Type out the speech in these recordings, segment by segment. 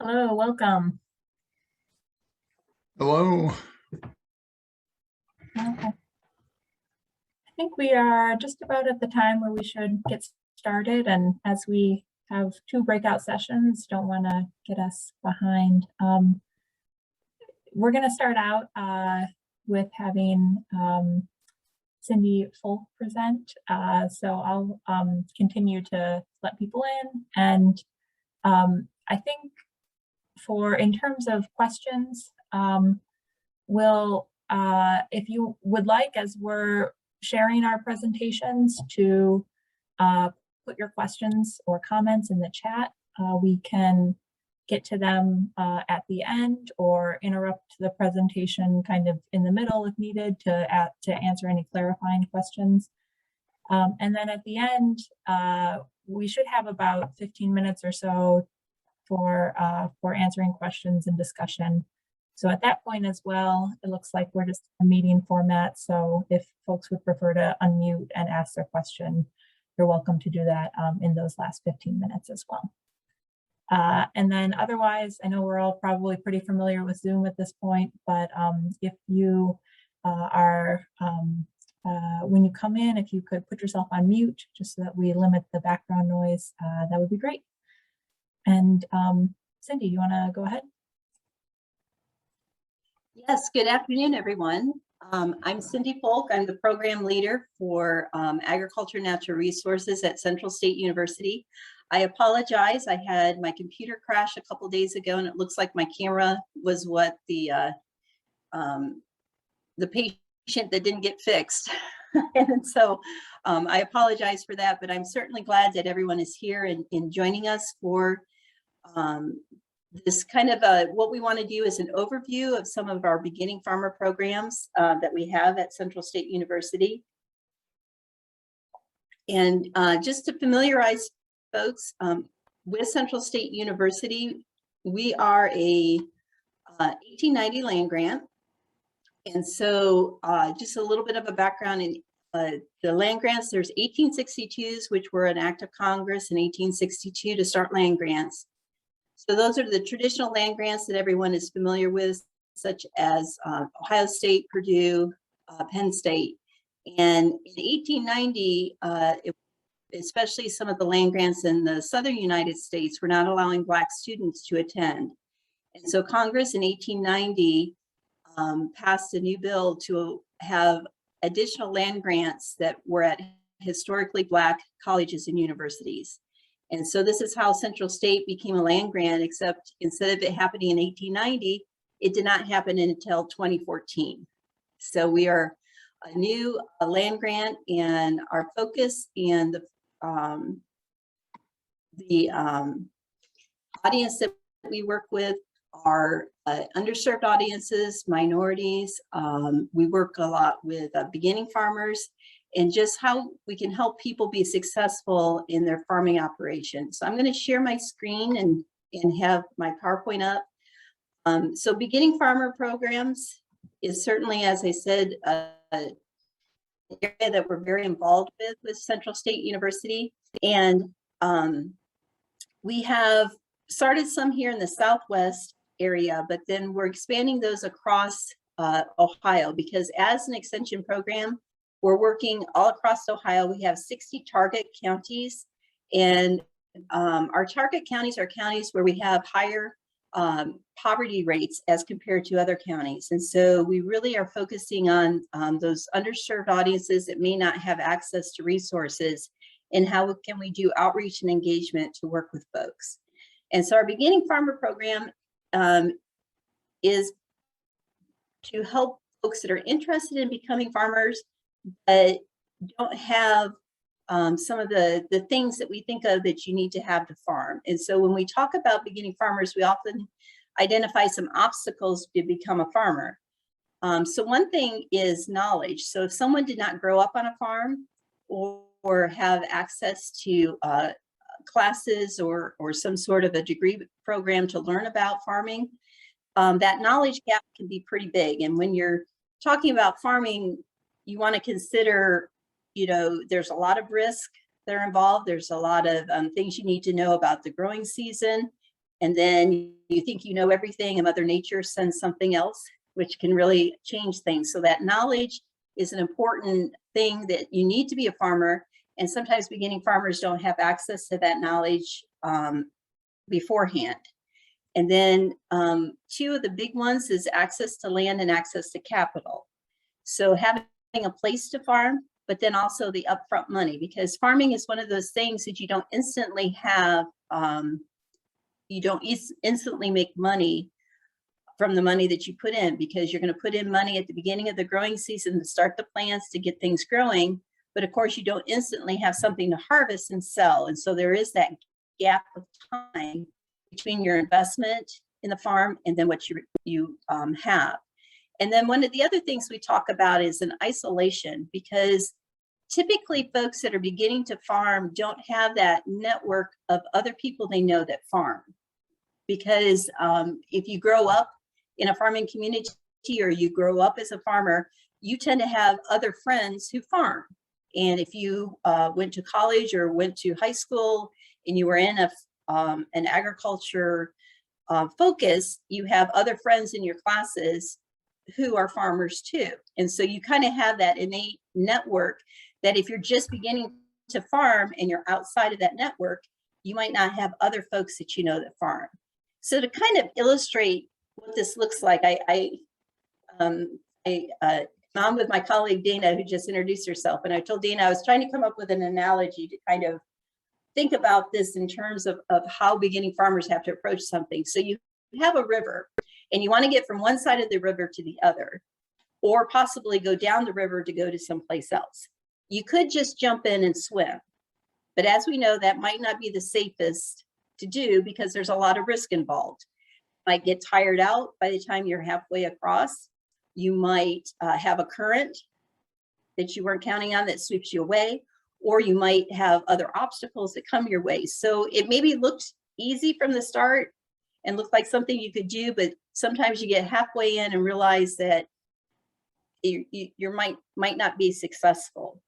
Hello, welcome. Hello. Okay. I think we are just about at the time where we should get started, and as we have two breakout sessions, don't want to get us behind. We're going to start out with having Cindy Folk present. So I'll continue to let people in, and I think in terms of questions, if you would like, as we're sharing our presentations, to put your questions or comments in the chat. We can get to them at the end or interrupt the presentation kind of in the middle if needed to answer any clarifying questions. And then at the end, we should have about 15 minutes or so for answering questions and discussion. So at that point as well, it looks like we're just a meeting format. So if folks would prefer to unmute and ask their question, you're welcome to do that in those last 15 minutes as well. And then otherwise, I know we're all probably pretty familiar with Zoom at this point, but if you when you come in, if you could put yourself on mute just so that we limit the background noise, that would be great. And Cindy, you want to go ahead? Yes, good afternoon, everyone. I'm Cindy Folk. I'm the program leader for Agriculture and Natural Resources at Central State University. I apologize. I had my computer crash a couple days ago, and it looks like my camera was what the patient that didn't get fixed. And so I apologize for that, but I'm certainly glad that everyone is here and joining us for this kind of what we want to do is an overview of some of our beginning farmer programs that we have at Central State University. And just to familiarize folks with Central State University, we are a 1890 land grant. And so just a little bit of a background in the land grants. There's 1862s, which were an act of Congress in 1862 to start land grants. So those are the traditional land grants that everyone is familiar with, such as Ohio State, Purdue, Penn State. And in 1890, especially some of the land grants in the southern United States were not allowing Black students to attend. And so Congress in 1890 passed a new bill to have additional land grants that were at historically Black colleges and universities. And so this is how Central State became a land grant, except instead of it happening in 1890, it did not happen until 2014. So we are a new land grant, and our focus and the audience that we work with are underserved audiences, minorities. We work a lot with beginning farmers, and just how we can help people be successful in their farming operations. So I'm going to share my screen and have my PowerPoint up. So beginning farmer programs is certainly, as I said, an area that we're very involved with Central State University. And we have started some here in the Southwest area, but then we're expanding those across Ohio, because as an extension program, we're working all across Ohio. We have 60 target counties, and our target counties are counties where we have higher poverty rates as compared to other counties. And so we really are focusing on those underserved audiences that may not have access to resources, and how can we do outreach and engagement to work with folks. And so our beginning farmer program is to help folks that are interested in becoming farmers but don't have some of the things that we think of that you need to have to farm. And so when we talk about beginning farmers, we often identify some obstacles to become a farmer. So one thing is knowledge. So if someone did not grow up on a farm or have access to classes or some sort of a degree program to learn about farming, that knowledge gap can be pretty big. And when you're talking about farming, you want to consider, there's a lot of risk that are involved. There's a lot of things you need to know about the growing season. And then you think you know everything and Mother Nature sends something else, which can really change things. So that knowledge is an important thing that you need to be a farmer. And sometimes beginning farmers don't have access to that knowledge beforehand. And then two of the big ones is access to land and access to capital. So having a place to farm, but then also the upfront money, because farming is one of those things that you don't instantly have, you don't instantly make money from the money that you put in, because you're going to put in money at the beginning of the growing season to start the plants to get things growing. But of course, you don't instantly have something to harvest and sell. And so there is that gap of time between your investment in the farm and then what you have. And then one of the other things we talk about is an isolation, because typically folks that are beginning to farm don't have that network of other people they know that farm. Because if you grow up in a farming community or you grow up as a farmer, you tend to have other friends who farm. And if you went to college or went to high school and you were in an agriculture focus, you have other friends in your classes who are farmers too. And so you kind of have that innate network that if you're just beginning to farm and you're outside of that network, you might not have other folks that you know that farm. So to kind of illustrate what this looks like, I'm with my colleague Dana, who just introduced herself, and I told Dana I was trying to come up with an analogy to kind of think about this in terms of how beginning farmers have to approach something. So you have a river and you want to get from one side of the river to the other, or possibly go down the river to go to someplace else. You could just jump in and swim, but as we know, that might not be the safest to do because there's a lot of risk involved. You might get tired out by the time you're halfway across. You might have a current that you weren't counting on that sweeps you away, or you might have other obstacles that come your way. So it maybe looked easy from the start and looked like something you could do, but sometimes you get halfway in and realize that you might not be successful.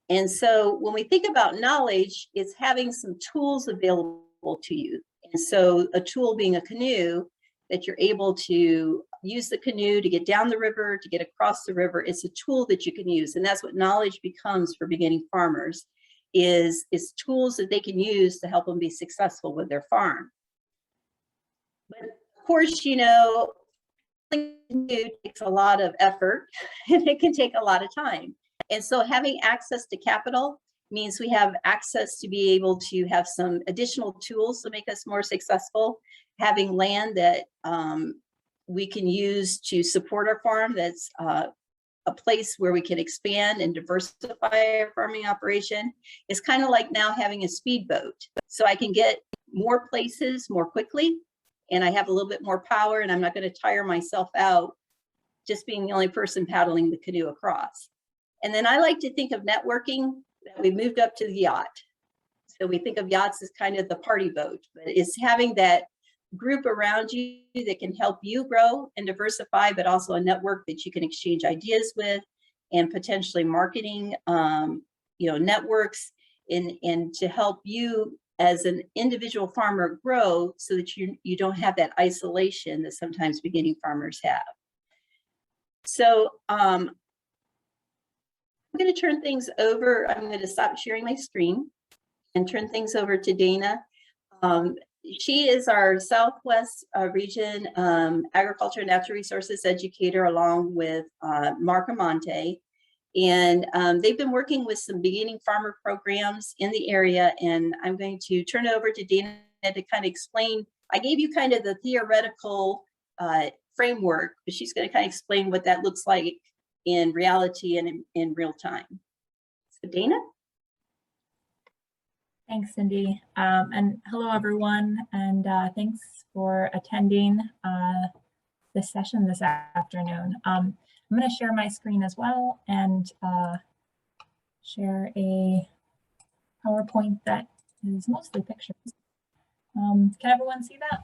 And so when we think about knowledge, it's having some tools available to you. And so a tool being a canoe, that you're able to use the canoe to get down the river, to get across the river. It's a tool that you can use. And that's what knowledge becomes for beginning farmers, is tools that they can use to help them be successful with their farm. But of course, you know, it takes a lot of effort and it can take a lot of time. And so having access to capital means we have access to be able to have some additional tools to make us more successful. Having land that we can use to support our farm, that's a place where we can expand and diversify our farming operation. It's kind of like now having a speedboat. So I can get more places more quickly, and I have a little bit more power, and I'm not going to tire myself out just being the only person paddling the canoe across. And then I like to think of networking, that we moved up to the yacht. So we think of yachts as kind of the party boat, but it's having that group around you that can help you grow and diversify, but also a network that you can exchange ideas with, and potentially marketing, networks, and to help you as an individual farmer grow, so that you don't have that isolation that sometimes beginning farmers have. So I'm going to turn things over. I'm going to stop sharing my screen and turn things over to Dana. She is our Southwest region agriculture and natural resources educator, along with Mark Amante. And they've been working with some beginning farmer programs in the area. And I'm going to turn it over to Dana to kind of explain. I gave you kind of the theoretical framework, but she's going to kind of explain what that looks like in reality and in real time. So Dana? Thanks, Cindy. And hello, everyone. And thanks for attending this session this afternoon. I'm going to share my screen as well and share a PowerPoint that is mostly pictures. Can everyone see that?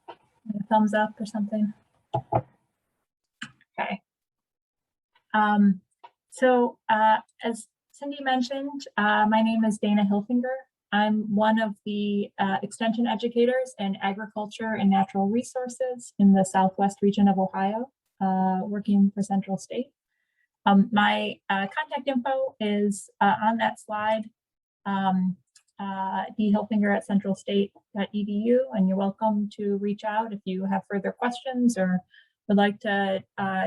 A thumbs up or something? Okay. So as Cindy mentioned, my name is Danahilfinger. I'm one of the extension educators in agriculture and natural resources in the Southwest region of Ohio, working for Central State. My contact info is on that slide, dhilfinger@centralstate.edu, and you're welcome to reach out if you have further questions or would like to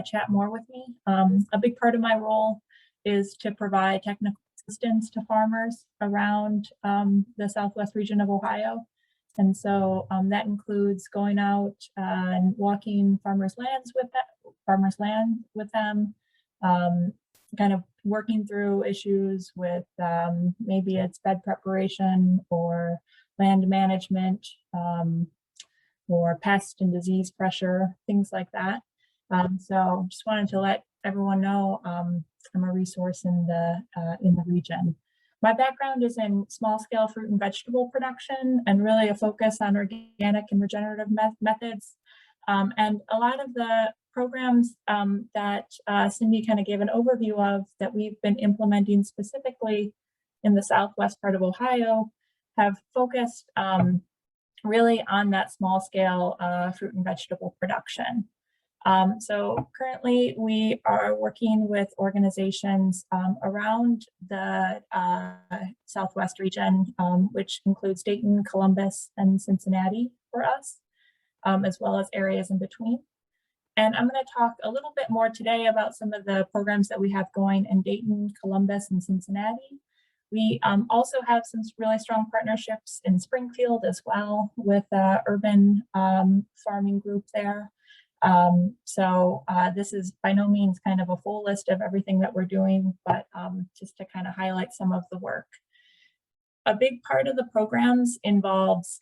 chat more with me. A big part of my role is to provide technical assistance to farmers around the Southwest region of Ohio. And so that includes going out and walking farmers' land with them, kind of working through issues with maybe it's bed preparation or land management, or pest and disease pressure, things like that. So just wanted to let everyone know I'm a resource in the region. My background is in small-scale fruit and vegetable production, and really a focus on organic and regenerative methods. And a lot of the programs that Cindy kind of gave an overview of that we've been implementing specifically in the southwest part of Ohio have focused really on that small-scale fruit and vegetable production. So currently we are working with organizations around the Southwest region, which includes Dayton, Columbus, and Cincinnati for us, as well as areas in between. And I'm going to talk a little bit more today about some of the programs that we have going in Dayton, Columbus, and Cincinnati. We also have some really strong partnerships in Springfield as well with urban farming group there. So this is by no means kind of a full list of everything that we're doing, but just to kind of highlight some of the work. A big part of the programs involves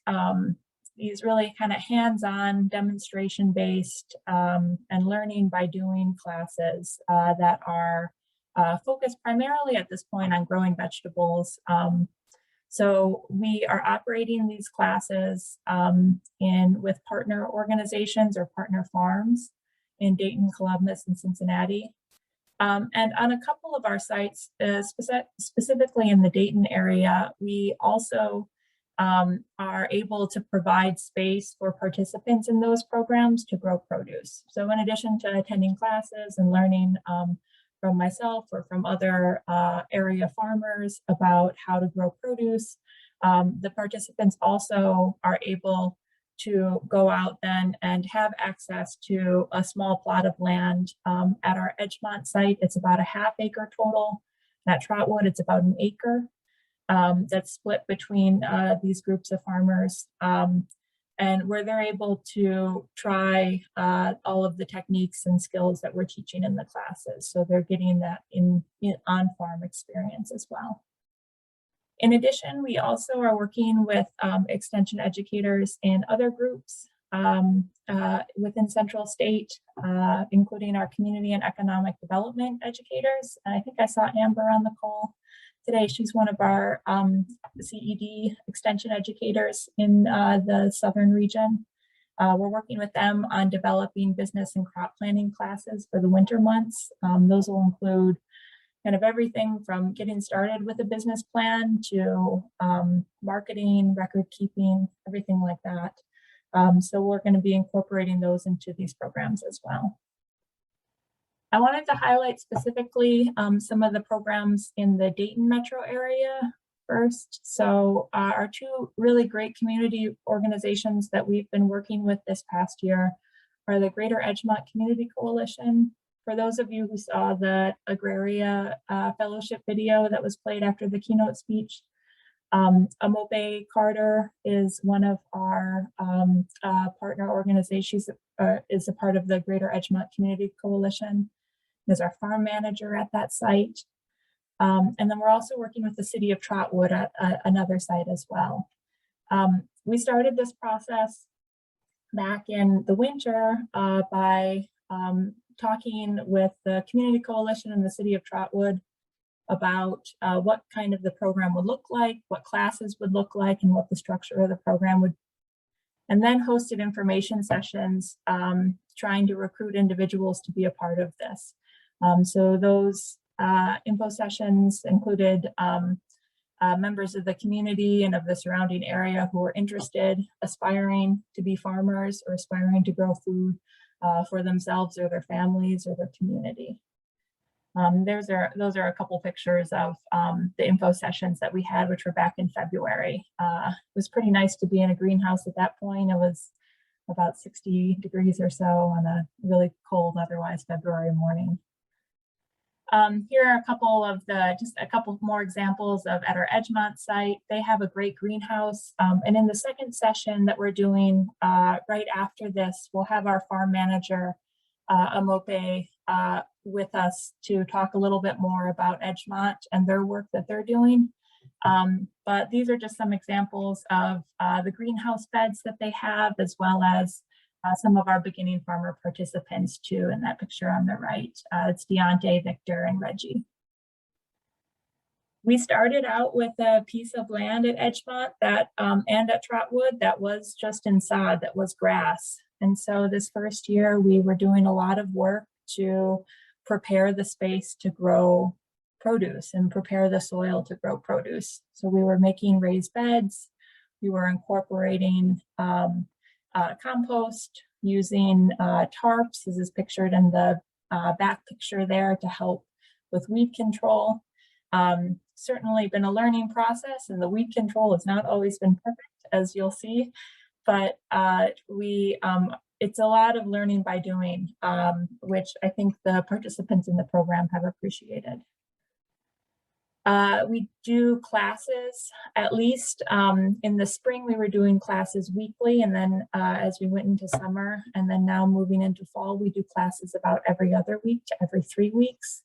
these really kind of hands-on, demonstration-based and learning by doing classes that are focused primarily at this point on growing vegetables. So we are operating these classes with partner organizations or partner farms in Dayton, Columbus, and Cincinnati. And on a couple of our sites, specifically in the Dayton area, we also are able to provide space for participants in those programs to grow produce. So in addition to attending classes and learning from myself or from other area farmers about how to grow produce, the participants also are able to go out then and have access to a small plot of land at our Edgemont site. It's about a ½ acre total. At Trotwood, it's about an acre. That's split between these groups of farmers, and where they're able to try all of the techniques and skills that we're teaching in the classes. So they're getting that in on-farm experience as well. In addition, we also are working with extension educators in other groups within Central State, including our community and economic development educators. And I think I saw Amber on the call today. She's one of our CED extension educators in the southern region. We're working with them on developing business and crop planning classes for the winter months. Those will include kind of everything from getting started with a business plan to marketing, record keeping, everything like that. So we're going to be incorporating those into these programs as well. I wanted to highlight specifically some of the programs in the Dayton metro area first. So our two really great community organizations that we've been working with this past year are the Greater Edgemont Community Coalition. For those of you who saw the Agraria fellowship video that was played after the keynote speech, Amope Carter is one of our partner organizations, is a part of the Greater Edgemont Community Coalition, is our farm manager at that site. And then we're also working with the city of Trotwood at another site as well. We started this process back in the winter by talking with the community coalition in the city of Trotwood about what kind of the program would look like, what classes would look like, and what the structure of the program would be. And then hosted information sessions trying to recruit individuals to be a part of this. So those info sessions included members of the community and of the surrounding area who are interested, aspiring to be farmers or aspiring to grow food for themselves or their families or their community. Those are a couple pictures of the info sessions that we had, which were back in February. It was pretty nice to be in a greenhouse at that point. It was about 60 degrees or so on a really cold, otherwise February morning. Here are a couple of just a couple more examples of at our Edgemont site. They have a great greenhouse. And in the second session that we're doing right after this, we'll have our farm manager, Amope, with us to talk a little bit more about Edgemont and their work that they're doing. But these are just some examples of the greenhouse beds that they have, as well as some of our beginning farmer participants too, in that picture on the right. It's Deontay, Victor, and Reggie. We started out with a piece of land at Edgemont that, and at Trotwood that was just in sod, that was grass. And so this first year we were doing a lot of work to prepare the space to grow produce and prepare the soil to grow produce. So we were making raised beds, we were incorporating compost, using tarps, as is pictured in the back picture there, to help with weed control. Certainly been a learning process, and the weed control has not always been perfect, as you'll see, but it's a lot of learning by doing, which I think the participants in the program have appreciated. We do classes, at least in the spring we were doing classes weekly, and then as we went into summer, and then now moving into fall, we do classes about every other week to every 3 weeks.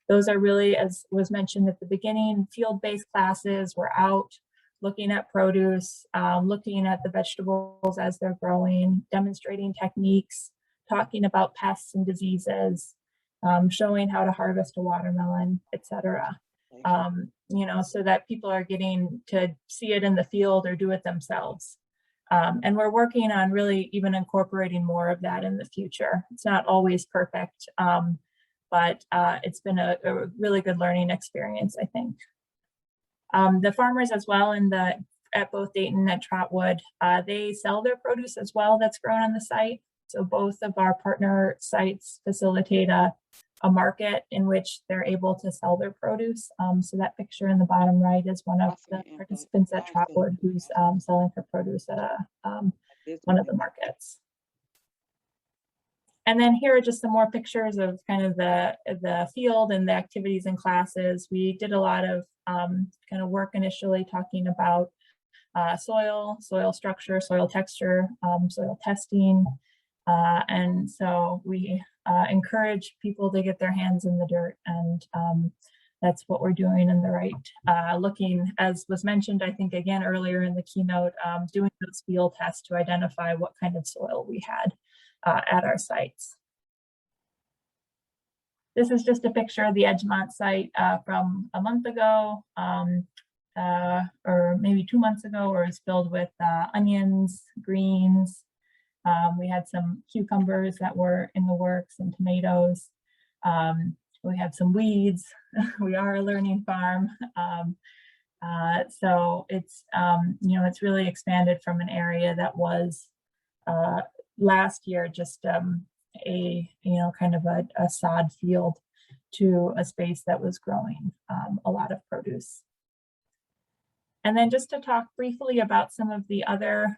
Those are really, as was mentioned at the beginning, field-based classes. We're out looking at produce, looking at the vegetables as they're growing, demonstrating techniques, talking about pests and diseases, showing how to harvest a watermelon, etc. You know, so that people are getting to see it in the field or do it themselves. And we're working on really even incorporating more of that in the future. It's not always perfect, but it's been a really good learning experience, I think. The farmers as well at both Dayton and Trotwood, they sell their produce as well that's grown on the site. So both of our partner sites facilitate a market in which they're able to sell their produce. So that picture in the bottom right is one of the participants at Trotwood who's selling her produce at one of the markets. And then here are just some more pictures of kind of the field and the activities and classes. We did a lot of kind of work initially talking about soil structure, soil texture, soil testing. And so we encourage people to get their hands in the dirt, and that's what we're doing in the right, looking, as was mentioned, I think again earlier in the keynote, doing those field tests to identify what kind of soil we had at our sites. This is just a picture of the Edgemont site from a month ago, or maybe 2 months ago, where it was filled with onions, greens. We had some cucumbers that were in the works and tomatoes. We had some weeds. We are a learning farm. So it's, you know, it's really expanded from an area that was last year just a, you know, kind of a sod field to a space that was growing a lot of produce. And then just to talk briefly about some of the other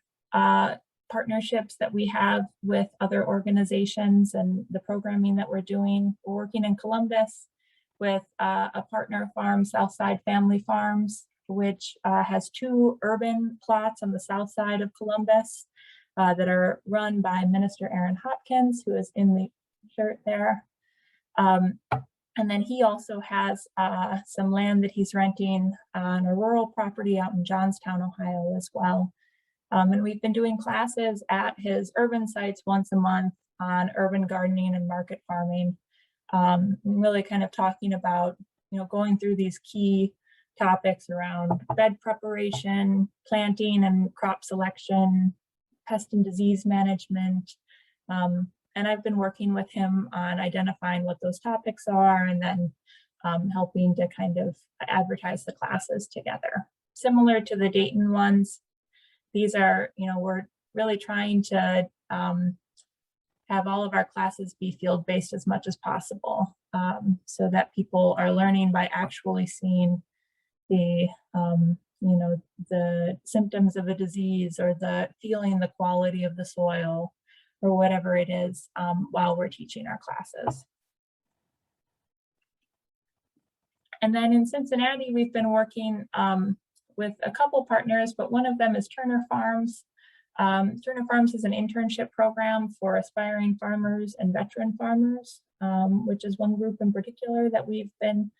partnerships that we have with other organizations and the programming that we're doing. We're working in Columbus with a partner farm, Southside Family Farms, which has 2 urban plots on the south side of Columbus that are run by Minister Aaron Hopkins, who is in the shirt there. And then he also has some land that he's renting on a rural property out in Johnstown, Ohio as well. And we've been doing classes at his urban sites once a month on urban gardening and market farming, really kind of talking about, you know, going through these key topics around bed preparation, planting and crop selection, pest and disease management. And I've been working with him on identifying what those topics are, and then helping to kind of advertise the classes together. similar to the Dayton ones. These are, we're really trying to have all of our classes be field-based as much as possible, so that people are learning by actually seeing the, the symptoms of a disease, or the feeling the quality of the soil, or whatever it is, while we're teaching our classes. And then in Cincinnati, we've been working with a couple partners, but one of them is Turner Farms. Turner Farms is an internship program for aspiring farmers and veteran farmers, which is one group in particular that we've been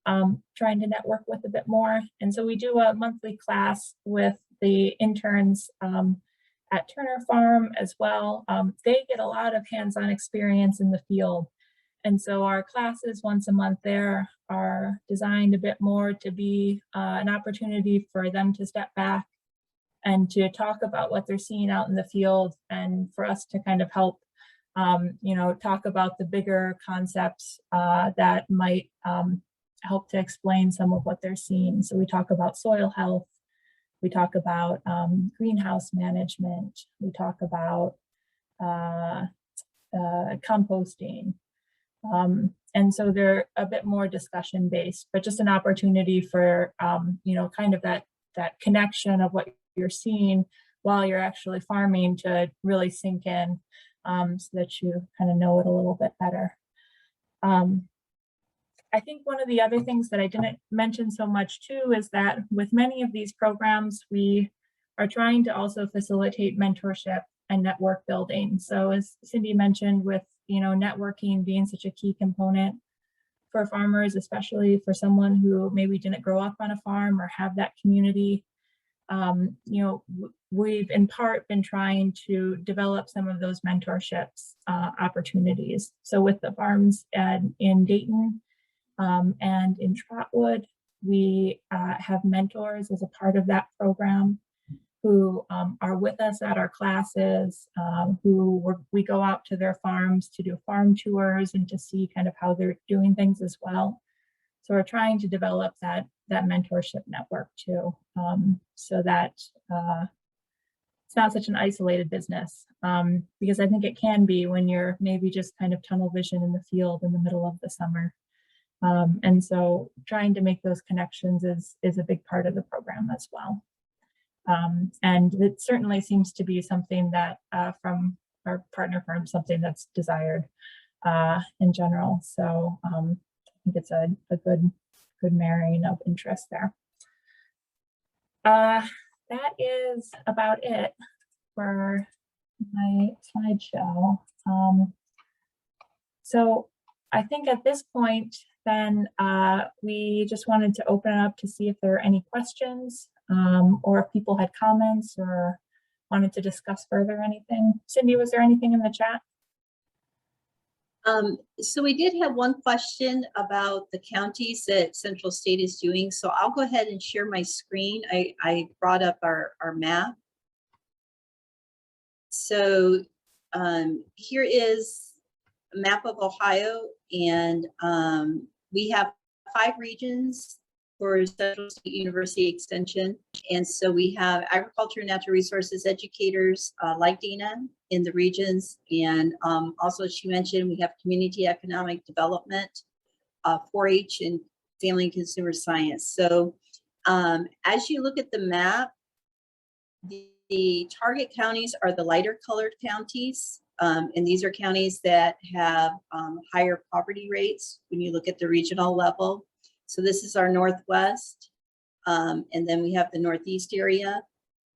trying to network with a bit more. And so we do a monthly class with the interns at Turner Farm as well. They get a lot of hands-on experience in the field. And so our classes once a month there are designed a bit more to be an opportunity for them to step back and to talk about what they're seeing out in the field, and for us to kind of help, talk about the bigger concepts that might help to explain some of what they're seeing. So we talk about soil health, we talk about greenhouse management, we talk about composting. And so they're a bit more discussion based, but just an opportunity for, kind of that connection of what you're seeing while you're actually farming to really sink in, so that you kind of know it a little bit better. I think one of the other things that I didn't mention so much too is that with many of these programs, we are trying to also facilitate mentorship and network building. So as Cindy mentioned, with networking being such a key component for farmers, especially for someone who maybe didn't grow up on a farm or have that community, we've in part been trying to develop some of those mentorships opportunities. So with the farms in Dayton and in Trotwood, we have mentors as a part of that program who are with us at our classes, we go out to their farms to do farm tours and to see kind of how they're doing things as well. So we're trying to develop that mentorship network too, so that it's not such an isolated business, because I think it can be when you're maybe just kind of tunnel vision in the field in the middle of the summer. And so trying to make those connections is a big part of the program as well. And it certainly seems to be something that from our partner firms, something that's desired in general. So I think it's a good marrying of interest there. That is about it for my slideshow. So I think at this point, then we just wanted to open it up to see if there are any questions, or if people had comments or wanted to discuss further anything. Cindy, was there anything in the chat? So we did have one question about the counties that Central State is doing. So I'll go ahead and share my screen. I brought up our map. So here is a map of Ohio, and we have 5 regions for Central State University Extension. And so we have agriculture and natural resources educators like Dina in the regions. And also, as she mentioned, we have community economic development, 4-H, and family and consumer science. So as you look at the map, the target counties are the lighter colored counties. And these are counties that have higher poverty rates when you look at the regional level. So this is our Northwest, and then we have the Northeast area.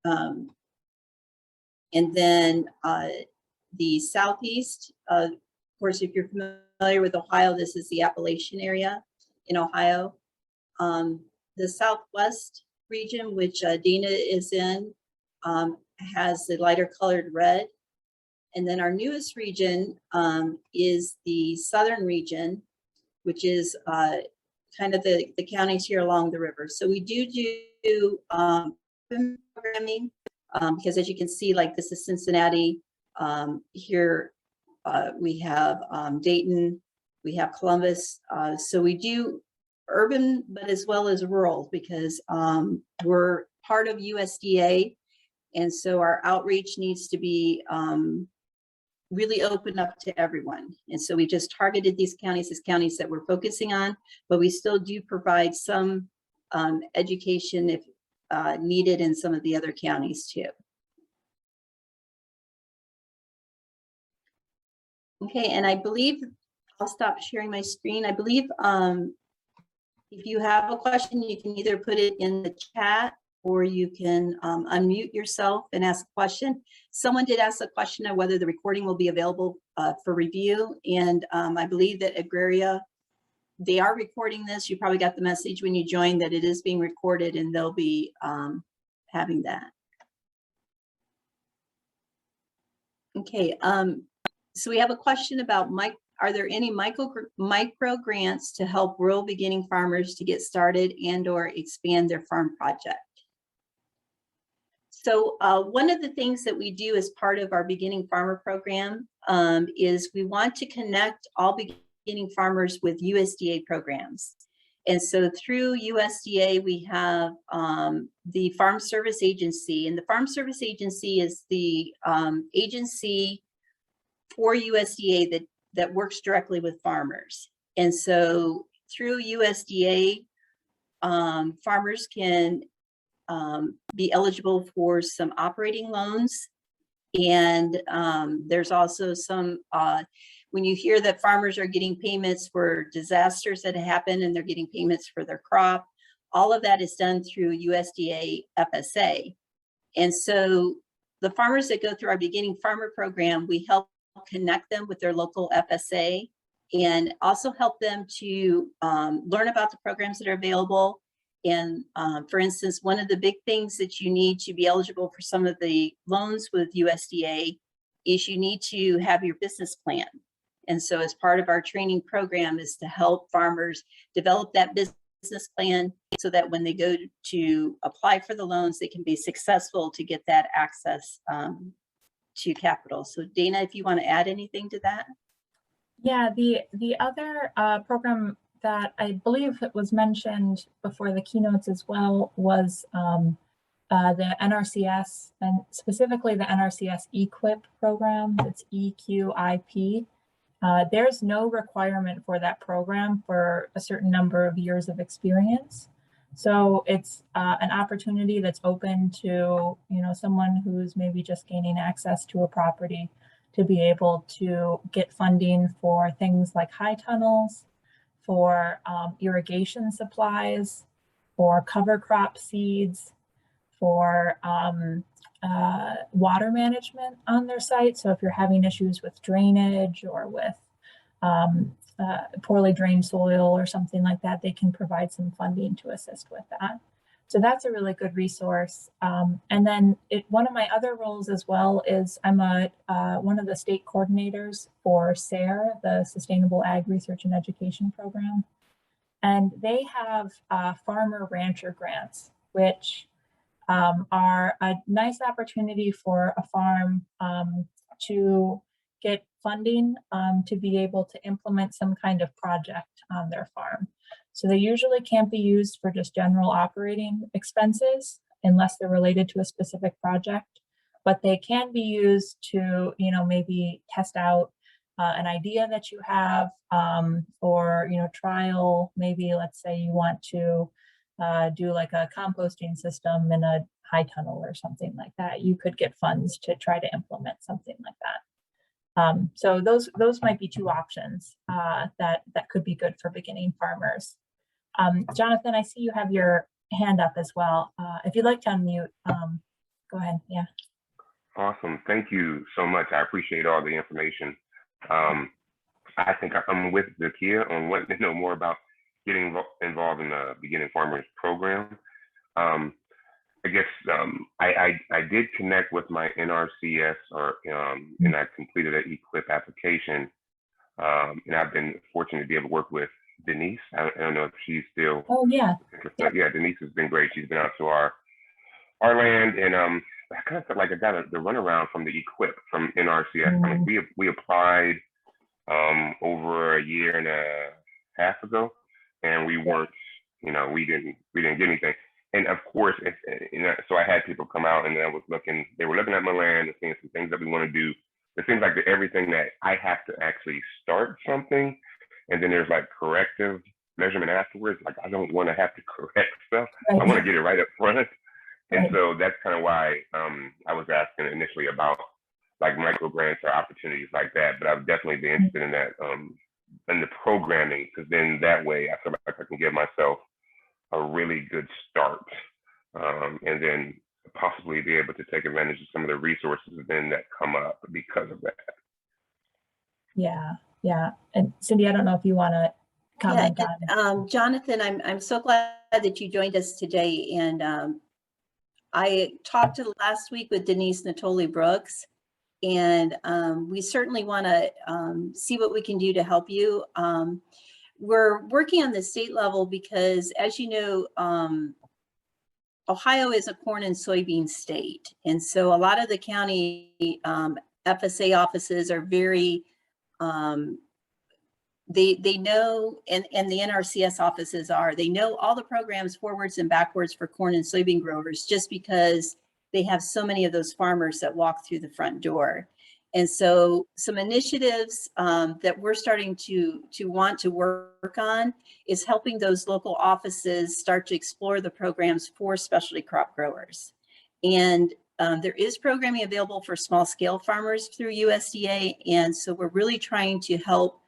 And then the Southeast, of course, if you're familiar with Ohio, this is the Appalachian area in Ohio. The Southwest region, which Dina is in, has the lighter colored red. And then our newest region is the Southern region, which is kind of the counties here along the river. So we do programming, because as you can see, like this is Cincinnati. Here we have Dayton, we have Columbus. So we do urban, but as well as rural, because we're part of USDA. And so our outreach needs to be really open up to everyone. And so we just targeted these counties as counties that we're focusing on, but we still do provide some education if needed in some of the other counties too. Okay, and I believe I'll stop sharing my screen. I believe if you have a question, you can either put it in the chat or you can unmute yourself and ask a question. Someone did ask a question of whether the recording will be available for review. And I believe that Agraria, they are recording this. You probably got the message when you joined that it is being recorded and they'll be having that. Okay, so we have a question about are there any micro grants to help rural beginning farmers to get started and or expand their farm project? So one of the things that we do as part of our beginning farmer program is we want to connect all beginning farmers with USDA programs. And so through USDA, we have the Farm Service Agency, and the Farm Service Agency is the agency for USDA that works directly with farmers. And so through USDA, farmers can be eligible for some operating loans. And there's also some, when you hear that farmers are getting payments for disasters that happen and they're getting payments for their crop, all of that is done through USDA FSA. And so the farmers that go through our beginning farmer program, we help connect them with their local FSA and also help them to learn about the programs that are available. And for instance, one of the big things that you need to be eligible for some of the loans with USDA is you need to have your business plan. And so as part of our training program is to help farmers develop that business plan so that when they go to apply for the loans, they can be successful to get that access to capital. So Dana, if you want to add anything to that. Yeah, the other program that I believe it was mentioned before the keynotes as well was the NRCS, and specifically the NRCS EQIP program. It's EQIP. There's no requirement for that program for a certain number of years of experience. So it's an opportunity that's open to, someone who's maybe just gaining access to a property to be able to get funding for things like high tunnels, for irrigation supplies, for cover crop seeds, for water management on their site. So if you're having issues with drainage or with poorly drained soil or something like that, they can provide some funding to assist with that. So that's a really good resource. And then one of my other roles as well is I'm one of the state coordinators for SARE, the Sustainable Ag Research and Education Program. And they have farmer rancher grants, which are a nice opportunity for a farm to get funding to be able to implement some kind of project on their farm. So they usually can't be used for just general operating expenses unless they're related to a specific project, but they can be used to, maybe test out an idea that you have or, trial, maybe let's say you want to do like a composting system in a high tunnel or something like that. You could get funds to try to implement something like that. So those might be two options that could be good for beginning farmers. Jonathan, I see you have your hand up as well. If you'd like to unmute, go ahead. Yeah. Awesome. Thank you so much. I appreciate all the information. I think I'm with Zakia on wanting to know more about getting involved in the Beginning Farmers program. I guess I did connect with my NRCS and I completed an EQIP application. And I've been fortunate to be able to work with Denise. I don't know if she's still. Oh yeah. Yeah, Denise has been great. She's been out to our land, and I kind of felt like I got the runaround from the EQIP from NRCS. I mean, we applied over a year and a half ago, and we weren't, we didn't get anything. And of course, so I had people come out, and they were looking at my land and seeing some things that we want to do. It seems like everything that I have to actually start something, and then there's like corrective measurement afterwards. Like, I don't want to have to correct stuff. Right. I want to get it right up front. And Right. so that's kind of why I was asking initially about like micro grants or opportunities like that. But I'd definitely be interested in that, in the programming, because then that way I feel like I can give myself a really good start, and then possibly be able to take advantage of some of the resources then that come up because of that. Yeah, yeah. And Cindy, I don't know if you want to comment on. Jonathan, I'm so glad that you joined us today. And I talked last week with Denise Natoli Brooks, and we certainly want to see what we can do to help you. We're working on the state level because, as you know, Ohio is a corn and soybean state. And so a lot of the county FSA offices are very, they know, and the NRCS offices they know all the programs forwards and backwards for corn and soybean growers, just because they have so many of those farmers that walk through the front door. And so some initiatives that we're starting to want to work on is helping those local offices start to explore the programs for specialty crop growers. And there is programming available for small scale farmers through USDA. And so we're really trying to help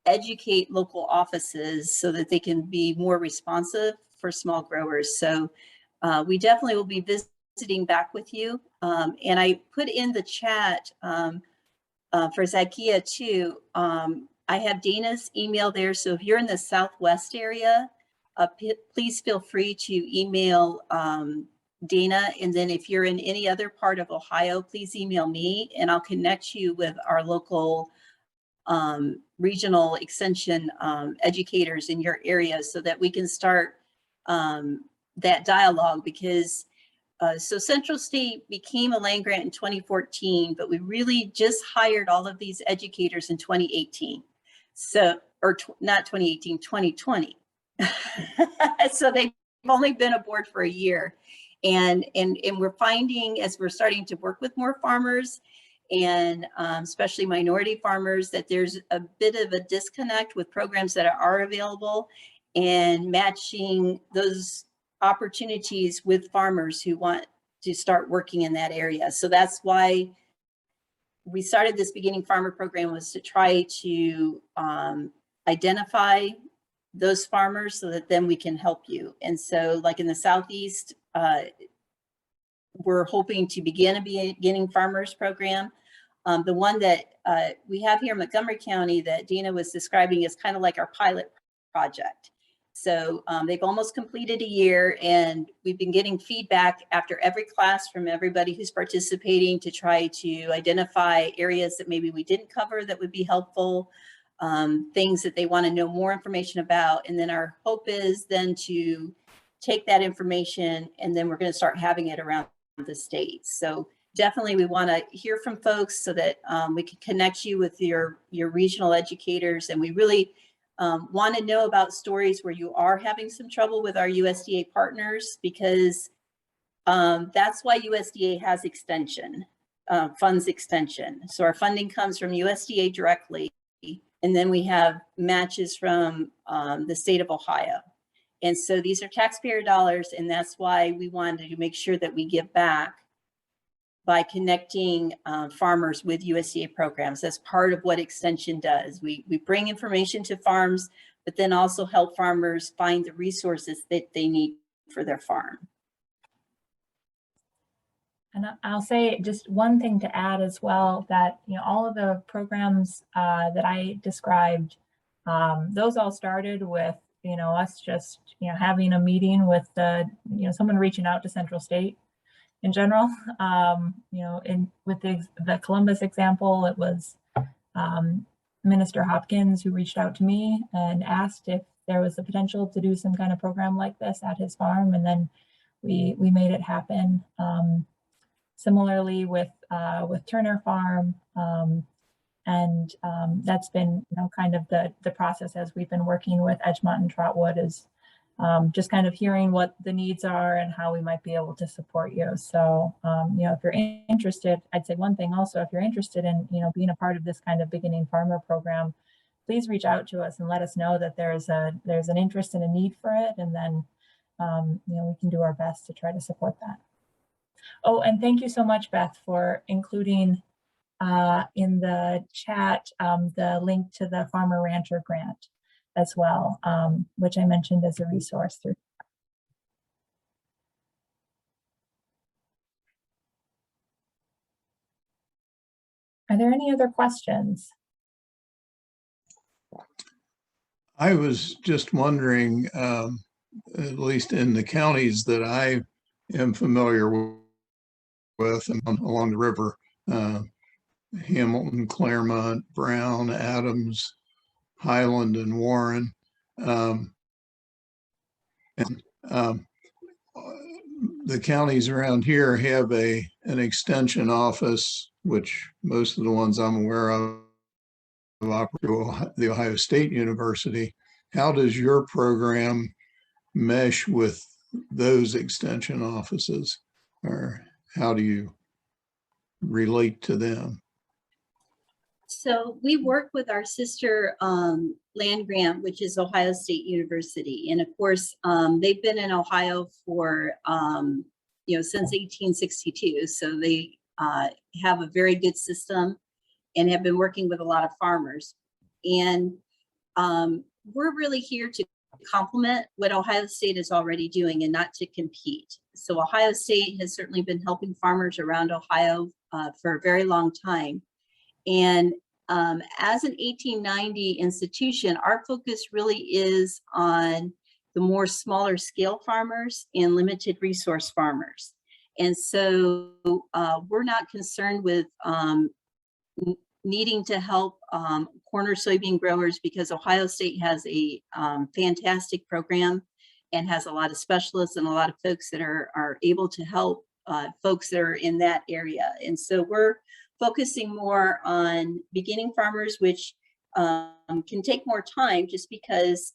educate local offices so that they can be more responsive for small growers. So we definitely will be visiting back with you. And I put in the chat for Zakia too. I have Dana's email there. So if you're in the Southwest area, please feel free to email Dana. And then if you're in any other part of Ohio, please email me, and I'll connect you with our local regional extension educators in your area so that we can start that dialogue. Because so Central State became a land grant in 2014, but we really just hired all of these educators in 2018. So, or not 2018, 2020. So they've only been aboard for a year. And we're finding, as we're starting to work with more farmers, and especially minority farmers, that there's a bit of a disconnect with programs that are available and matching those opportunities with farmers who want to start working in that area. So that's why we started this Beginning Farmer program, was to try to identify those farmers so that then we can help you. And so like in the Southeast, we're hoping to begin a Beginning Farmers program. The one that we have here in Montgomery County that Dina was describing is kind of like our pilot project. So they've almost completed a year, and we've been getting feedback after every class from everybody who's participating to try to identify areas that maybe we didn't cover that would be helpful, things that they want to know more information about. And then our hope is then to take that information, and then we're going to start having it around the state. So definitely we want to hear from folks so that we can connect you with your regional educators. And we really want to know about stories where you are having some trouble with our USDA partners, because that's why USDA has extension, funds extension. So our funding comes from USDA directly, and then we have matches from the state of Ohio. And so these are taxpayer dollars, and that's why we wanted to make sure that we give back by connecting farmers with USDA programs. That's part of what extension does. We bring information to farms, but then also help farmers find the resources that they need for their farm. And I'll say just one thing to add as well, that all of the programs that I described, those all started with us just having a meeting with someone reaching out to Central State in general. With the Columbus example, it was Minister Hopkins who reached out to me and asked if there was the potential to do some kind of program like this at his farm, and then we made it happen. Similarly with Turner Farm, And that's been, kind of the process as we've been working with Edgemont and Trotwood, is just kind of hearing what the needs are and how we might be able to support you. So, if you're interested, I'd say one thing also, if you're interested in, being a part of this kind of beginning farmer program, please reach out to us and let us know that there's an interest and a need for it. And then, we can do our best to try to support that. Oh, and thank you so much, Beth, for including in the chat the link to the Farmer Rancher grant as well, which I mentioned as a resource through. Are there any other questions? I was just wondering, at least in the counties that I am familiar with and along the river, Hamilton, Claremont, Brown, Adams, Highland, and Warren. The counties around here have an extension office, which most of the ones I'm aware of operate the Ohio State University. How does your program mesh with those extension offices, or how do you relate to them? So we work with our sister land grant, which is Ohio State University. And of course, they've been in Ohio for, since 1862. So they have a very good system and have been working with a lot of farmers. And we're really here to complement what Ohio State is already doing and not to compete. So Ohio State has certainly been helping farmers around Ohio for a very long time. And as an 1890 institution, our focus really is on the more smaller scale farmers and limited resource farmers. And so we're not concerned with needing to help corner soybean growers, because Ohio State has a fantastic program and has a lot of specialists and a lot of folks that are able to help folks that are in that area. And so we're focusing more on beginning farmers, which can take more time, just because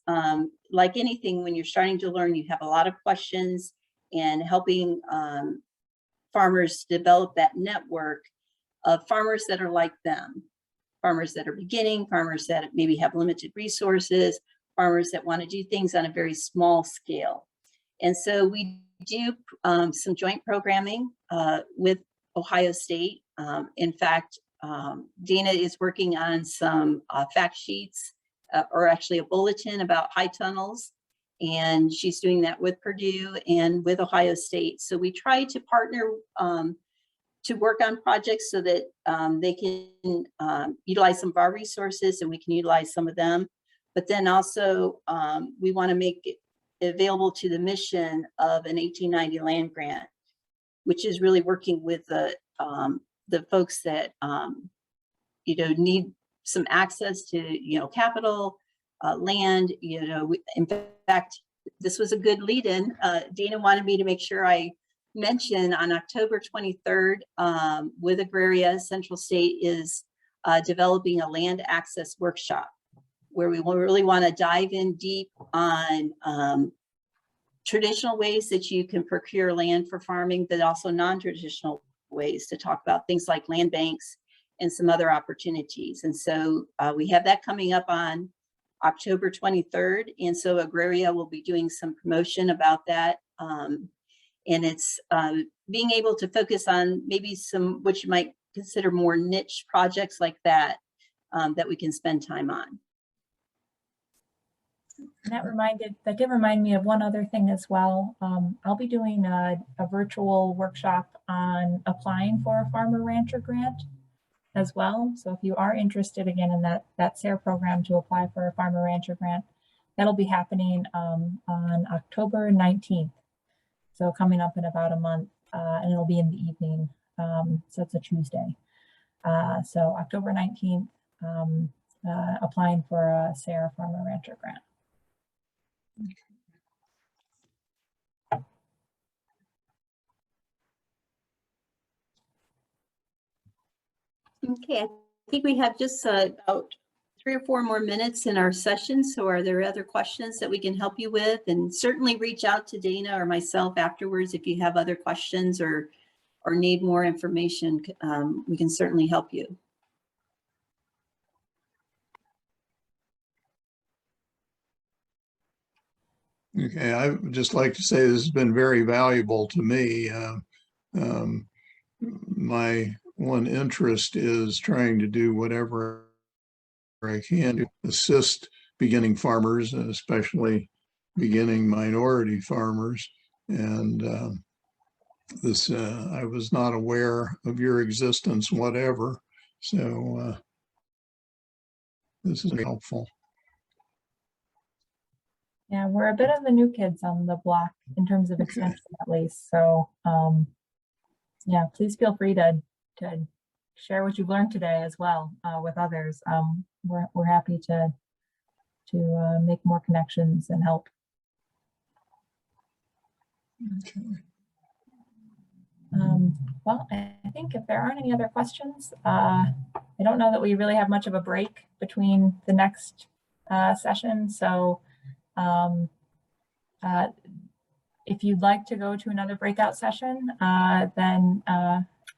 like anything, when you're starting to learn, you have a lot of questions, and helping farmers develop that network of farmers that are like them, farmers that are beginning, farmers that maybe have limited resources, farmers that want to do things on a very small scale. And so we do some joint programming with Ohio State. In fact, Dana is working on some fact sheets, or actually a bulletin about high tunnels, and she's doing that with Purdue and with Ohio State. So we try to partner to work on projects so that they can utilize some of our resources and we can utilize some of them. But then also we want to make it available to the mission of an 1890 land grant, which is really working with the folks that need some access to capital, land. In fact, this was a good lead-in. Dana wanted me to make sure I mention on October 23rd with Agraria, Central State is developing a land access workshop where we really want to dive in deep on traditional ways that you can procure land for farming, but also non-traditional ways to talk about things like land banks and some other opportunities. And so we have that coming up on October 23rd. And so Agraria will be doing some promotion about that. And it's being able to focus on maybe some, what you might consider more niche projects like that, that we can spend time on. That did remind me of one other thing as well. I'll be doing a virtual workshop on applying for a farmer rancher grant as well. So if you are interested again in that SARE program to apply for a farmer rancher grant, that'll be happening on October 19th. So coming up in about a month, and it'll be in the evening. So it's a Tuesday. So October 19th, applying for a SARE farmer rancher grant. Okay, I think we have just about 3 or 4 more minutes in our session. So are there other questions that we can help you with? And certainly reach out to Dana or myself afterwards if you have other questions or need more information. We can certainly help you. Okay, I would just like to say this has been very valuable to me. My one interest is trying to do whatever I can to assist beginning farmers, and especially beginning minority farmers. And I was not aware of your existence, whatever. So this is helpful. Yeah, we're a bit of the new kids on the block in terms of extension, at least. So yeah, please feel free to share what you've learned today as well with others. We're happy to make more connections and help. Okay. Well, I think if there aren't any other questions, I don't know that we really have much of a break between the next session. So if you'd like to go to another breakout session, then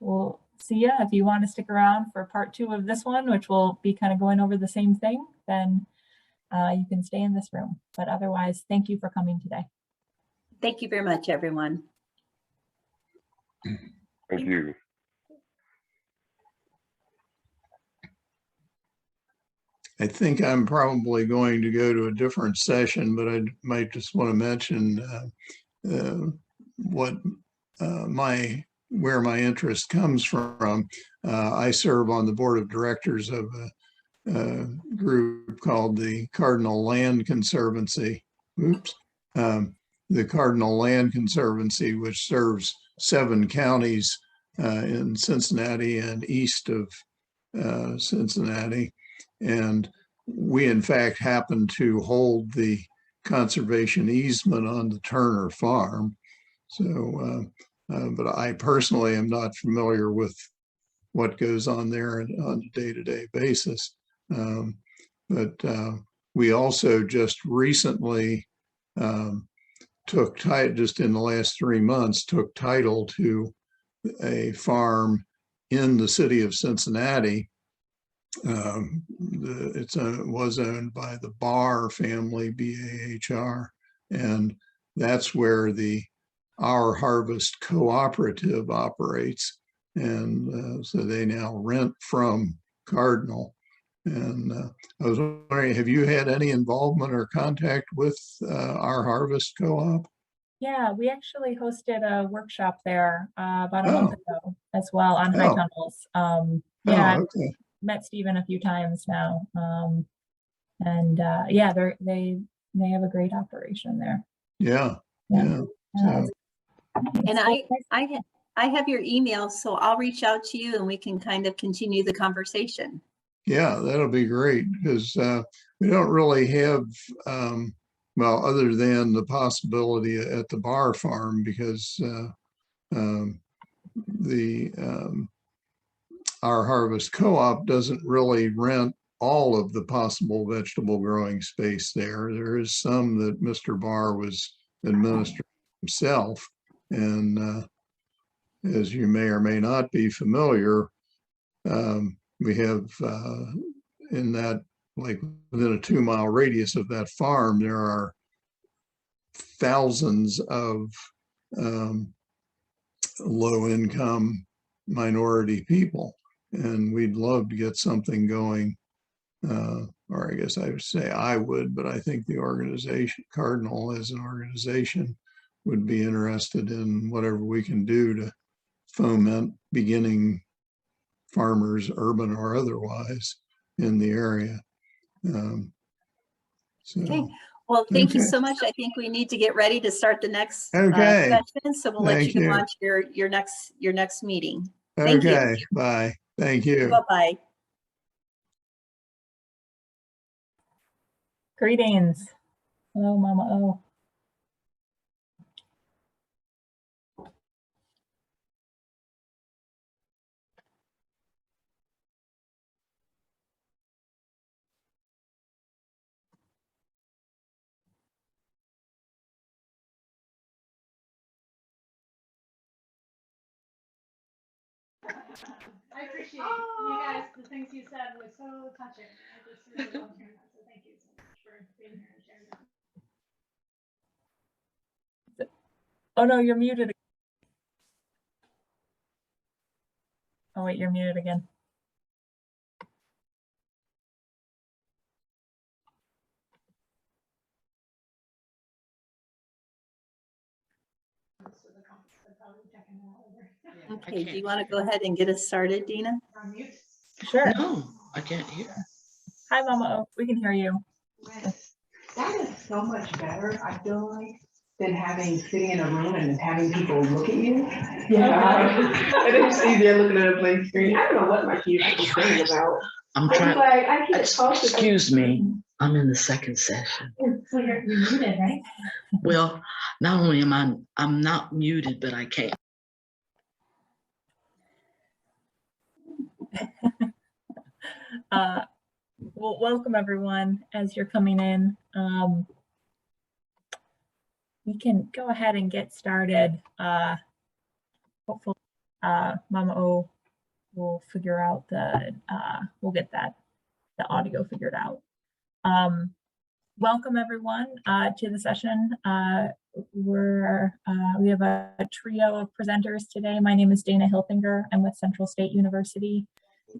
we'll see you. If you want to stick around for part 2 of this one, which will be kind of going over the same thing, then you can stay in this room. But otherwise, thank you for coming today. Thank you very much, everyone. Thank you. I think I'm probably going to go to a different session, but I might just want to mention where my interest comes from. I serve on the board of directors of a group called the Cardinal Land Conservancy. The Cardinal Land Conservancy, which serves 7 counties in Cincinnati and east of Cincinnati. And we, in fact, happen to hold the conservation easement on the Turner farm. So, but I personally am not familiar with what goes on there on a day-to-day basis. But we also just recently just in the last 3 months, took title to a farm in the city of Cincinnati. It was owned by the Barr family, B-A-H-R, and that's where Our Harvest Cooperative operates. And so they now rent from Cardinal. And I was wondering, have you had any involvement or contact with Our Harvest Co-op? Yeah, we actually hosted a workshop there about a month ago as well on high tunnels. Yeah, okay. met Stephen a few times now. And yeah, they have a great operation there. Yeah. So, and I have your email, so I'll reach out to you and we can kind of continue the conversation. Yeah, that'll be great, because we don't really have, well, other than the possibility at the Barr farm, because Our Harvest Co-op doesn't really rent all of the possible vegetable growing space there. There is some that Mr. Barr was administering himself. And as you may or may not be familiar, we have in that, like within a 2-mile radius of that farm, there are thousands of low-income minority people. And we'd love to get something going, or I guess I would say I would, but I think the organization, Cardinal as an organization, would be interested in whatever we can do to foment beginning farmers, urban or otherwise, in the area. Okay. Well, thank you so much. I think we need to get ready to start the next session. So we'll let you go on to your next meeting. Thank you. Bye. Thank you. Bye-bye. Greetings. Hello, Mama O. I appreciate you guys. The things you said were so touching. I just really love hearing that. So thank you so much for being here and sharing that. Oh no, you're muted. Oh wait, you're muted again. So the conference, I'm probably checking it out later. Okay, do you want to go ahead and get us started, Dina? On mute. Sure. No, I can't hear. Hi, Mama O. We can hear you. That is so much better, I feel like, than sitting in a room and having people look at you. Yeah. And it's easier looking at a blank screen. I don't know what my kids are saying about. I'm I was trying, like, I can't talk to them. excuse me, I'm in the second session. So you're muted, right? Well, not only I'm not muted, but I can't. Well, welcome everyone as you're coming in. We can go ahead and get started. Hopefully, Mama O will figure out we'll get the audio figured out. Welcome everyone to the session. We have a trio of presenters today. My name is Dana Hilfinger. I'm with Central State University.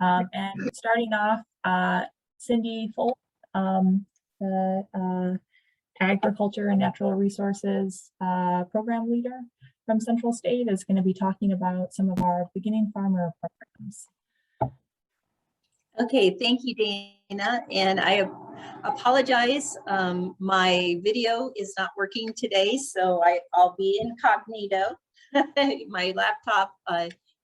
And starting off, Cindy Folk, the Agriculture and Natural Resources program leader from Central State, is going to be talking about some of our beginning farmer programs. Okay, thank you, Dana. And I apologize. My video is not working today, so I'll be incognito. My laptop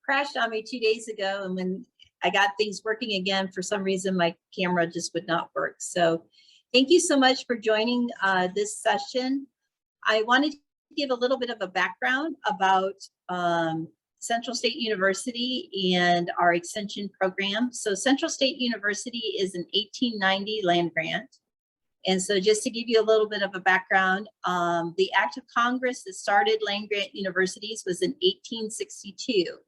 crashed on me 2 days ago, and when I got things working again, for some reason, my camera just would not work. So thank you so much for joining this session. I wanted to give a little bit of a background about Central State University and our extension program. So Central State University is an 1890 land grant. And so just to give you a little bit of a background, the act of Congress that started land grant universities was in 1862.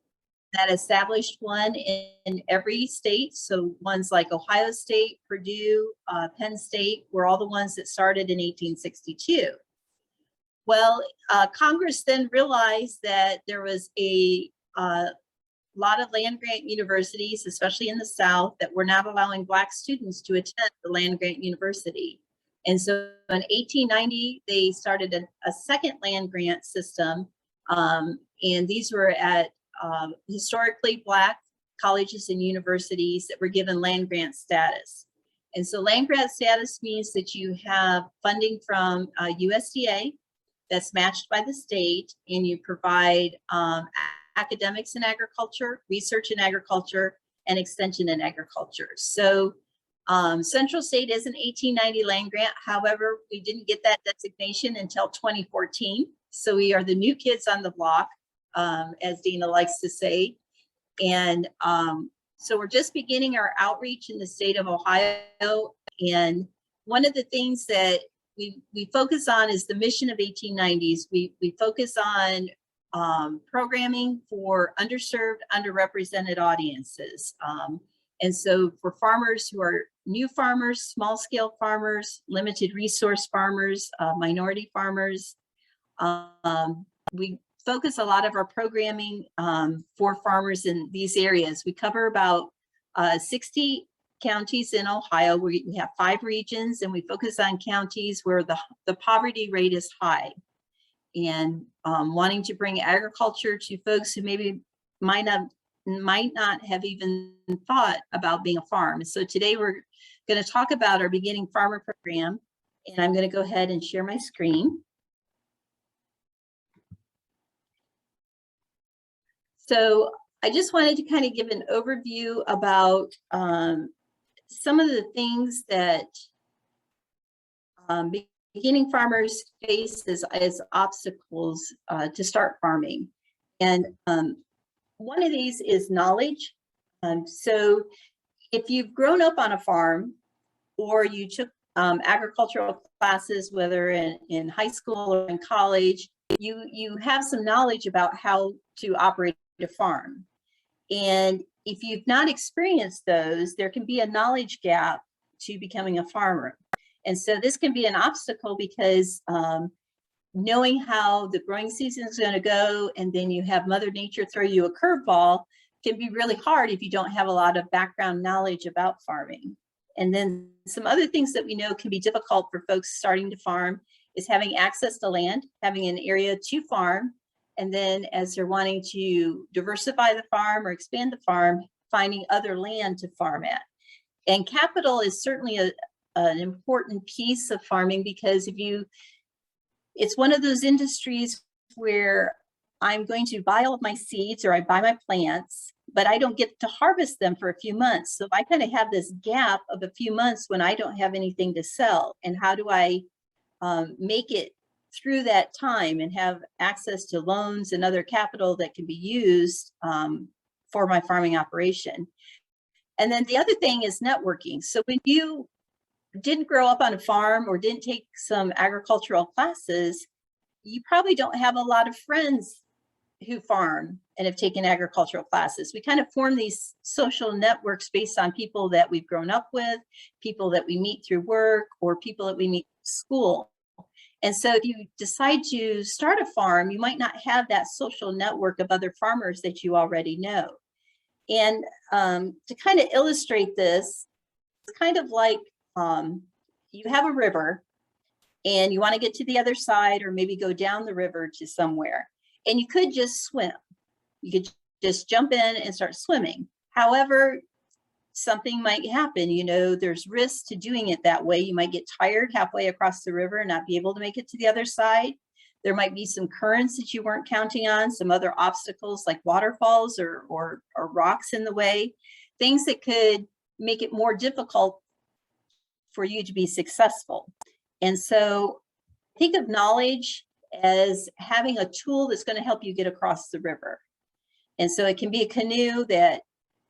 That established one in every state. So ones like Ohio State, Purdue, Penn State were all the ones that started in 1862. Well, Congress then realized that there was a lot of land grant universities, especially in the South, that were not allowing Black students to attend the land grant university. And so in 1890, they started a second land grant system. And these were at historically Black colleges and universities that were given land grant status. And so land grant status means that you have funding from USDA that's matched by the state, and you provide academics in agriculture, research in agriculture, and extension in agriculture. So Central State is an 1890 land grant. However, we didn't get that designation until 2014. So we are the new kids on the block, as Dina likes to say. And so we're just beginning our outreach in the state of Ohio. And one of the things that we focus on is the mission of 1890s. We focus on programming for underserved, underrepresented audiences. And so for farmers who are new farmers, small scale farmers, limited resource farmers, minority farmers, we focus a lot of our programming for farmers in these areas. We cover about 60 counties in Ohio. We have 5 regions, and we focus on counties where the poverty rate is high, and wanting to bring agriculture to folks who maybe might not have even thought about being a farm. So today we're going to talk about our beginning farmer program, and I'm going to go ahead and share my screen. So I just wanted to kind of give an overview about some of the things that beginning farmers face as obstacles to start farming. And one of these is knowledge. So if you've grown up on a farm, or you took agricultural classes, whether in high school or in college, you have some knowledge about how to operate a farm. And if you've not experienced those, there can be a knowledge gap to becoming a farmer. And so this can be an obstacle because knowing how the growing season is going to go, and then you have Mother Nature throw you a curveball, can be really hard if you don't have a lot of background knowledge about farming. And then some other things that we know can be difficult for folks starting to farm is having access to land, having an area to farm, and then as they're wanting to diversify the farm or expand the farm, finding other land to farm at. And capital is certainly an important piece of farming, because it's one of those industries where I'm going to buy all of my seeds or I buy my plants, but I don't get to harvest them for a few months. So I kind of have this gap of a few months when I don't have anything to sell. And how do I make it through that time and have access to loans and other capital that can be used for my farming operation? And then the other thing is networking. So when you didn't grow up on a farm or didn't take some agricultural classes, you probably don't have a lot of friends who farm and have taken agricultural classes. We kind of form these social networks based on people that we've grown up with, people that we meet through work, or people that we meet at school. And so if you decide to start a farm, you might not have that social network of other farmers that you already know. And to kind of illustrate this, it's kind of like you have a river and you want to get to the other side, or maybe go down the river to somewhere. And you could just swim. You could just jump in and start swimming. However, something might happen. You know, there's risk to doing it that way. You might get tired halfway across the river and not be able to make it to the other side. There might be some currents that you weren't counting on, some other obstacles like waterfalls or rocks in the way, things that could make it more difficult for you to be successful. And so think of knowledge as having a tool that's going to help you get across the river. And so it can be a canoe that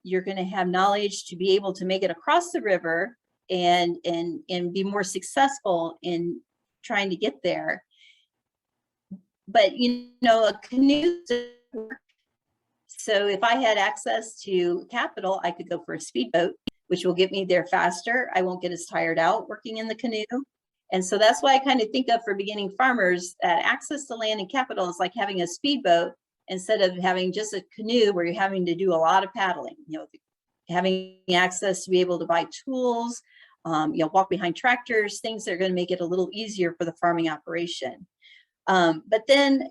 you're going to have knowledge to be able to make it across the river and be more successful in trying to get there. But you know, a canoe doesn't work. So if I had access to capital, I could go for a speedboat, which will get me there faster. I won't get as tired out working in the canoe. And so that's why I kind of think of, for beginning farmers, that access to land and capital is like having a speedboat instead of having just a canoe where you're having to do a lot of paddling. You know, having access to be able to buy tools, you know, walk behind tractors, things that are going to make it a little easier for the farming operation. But then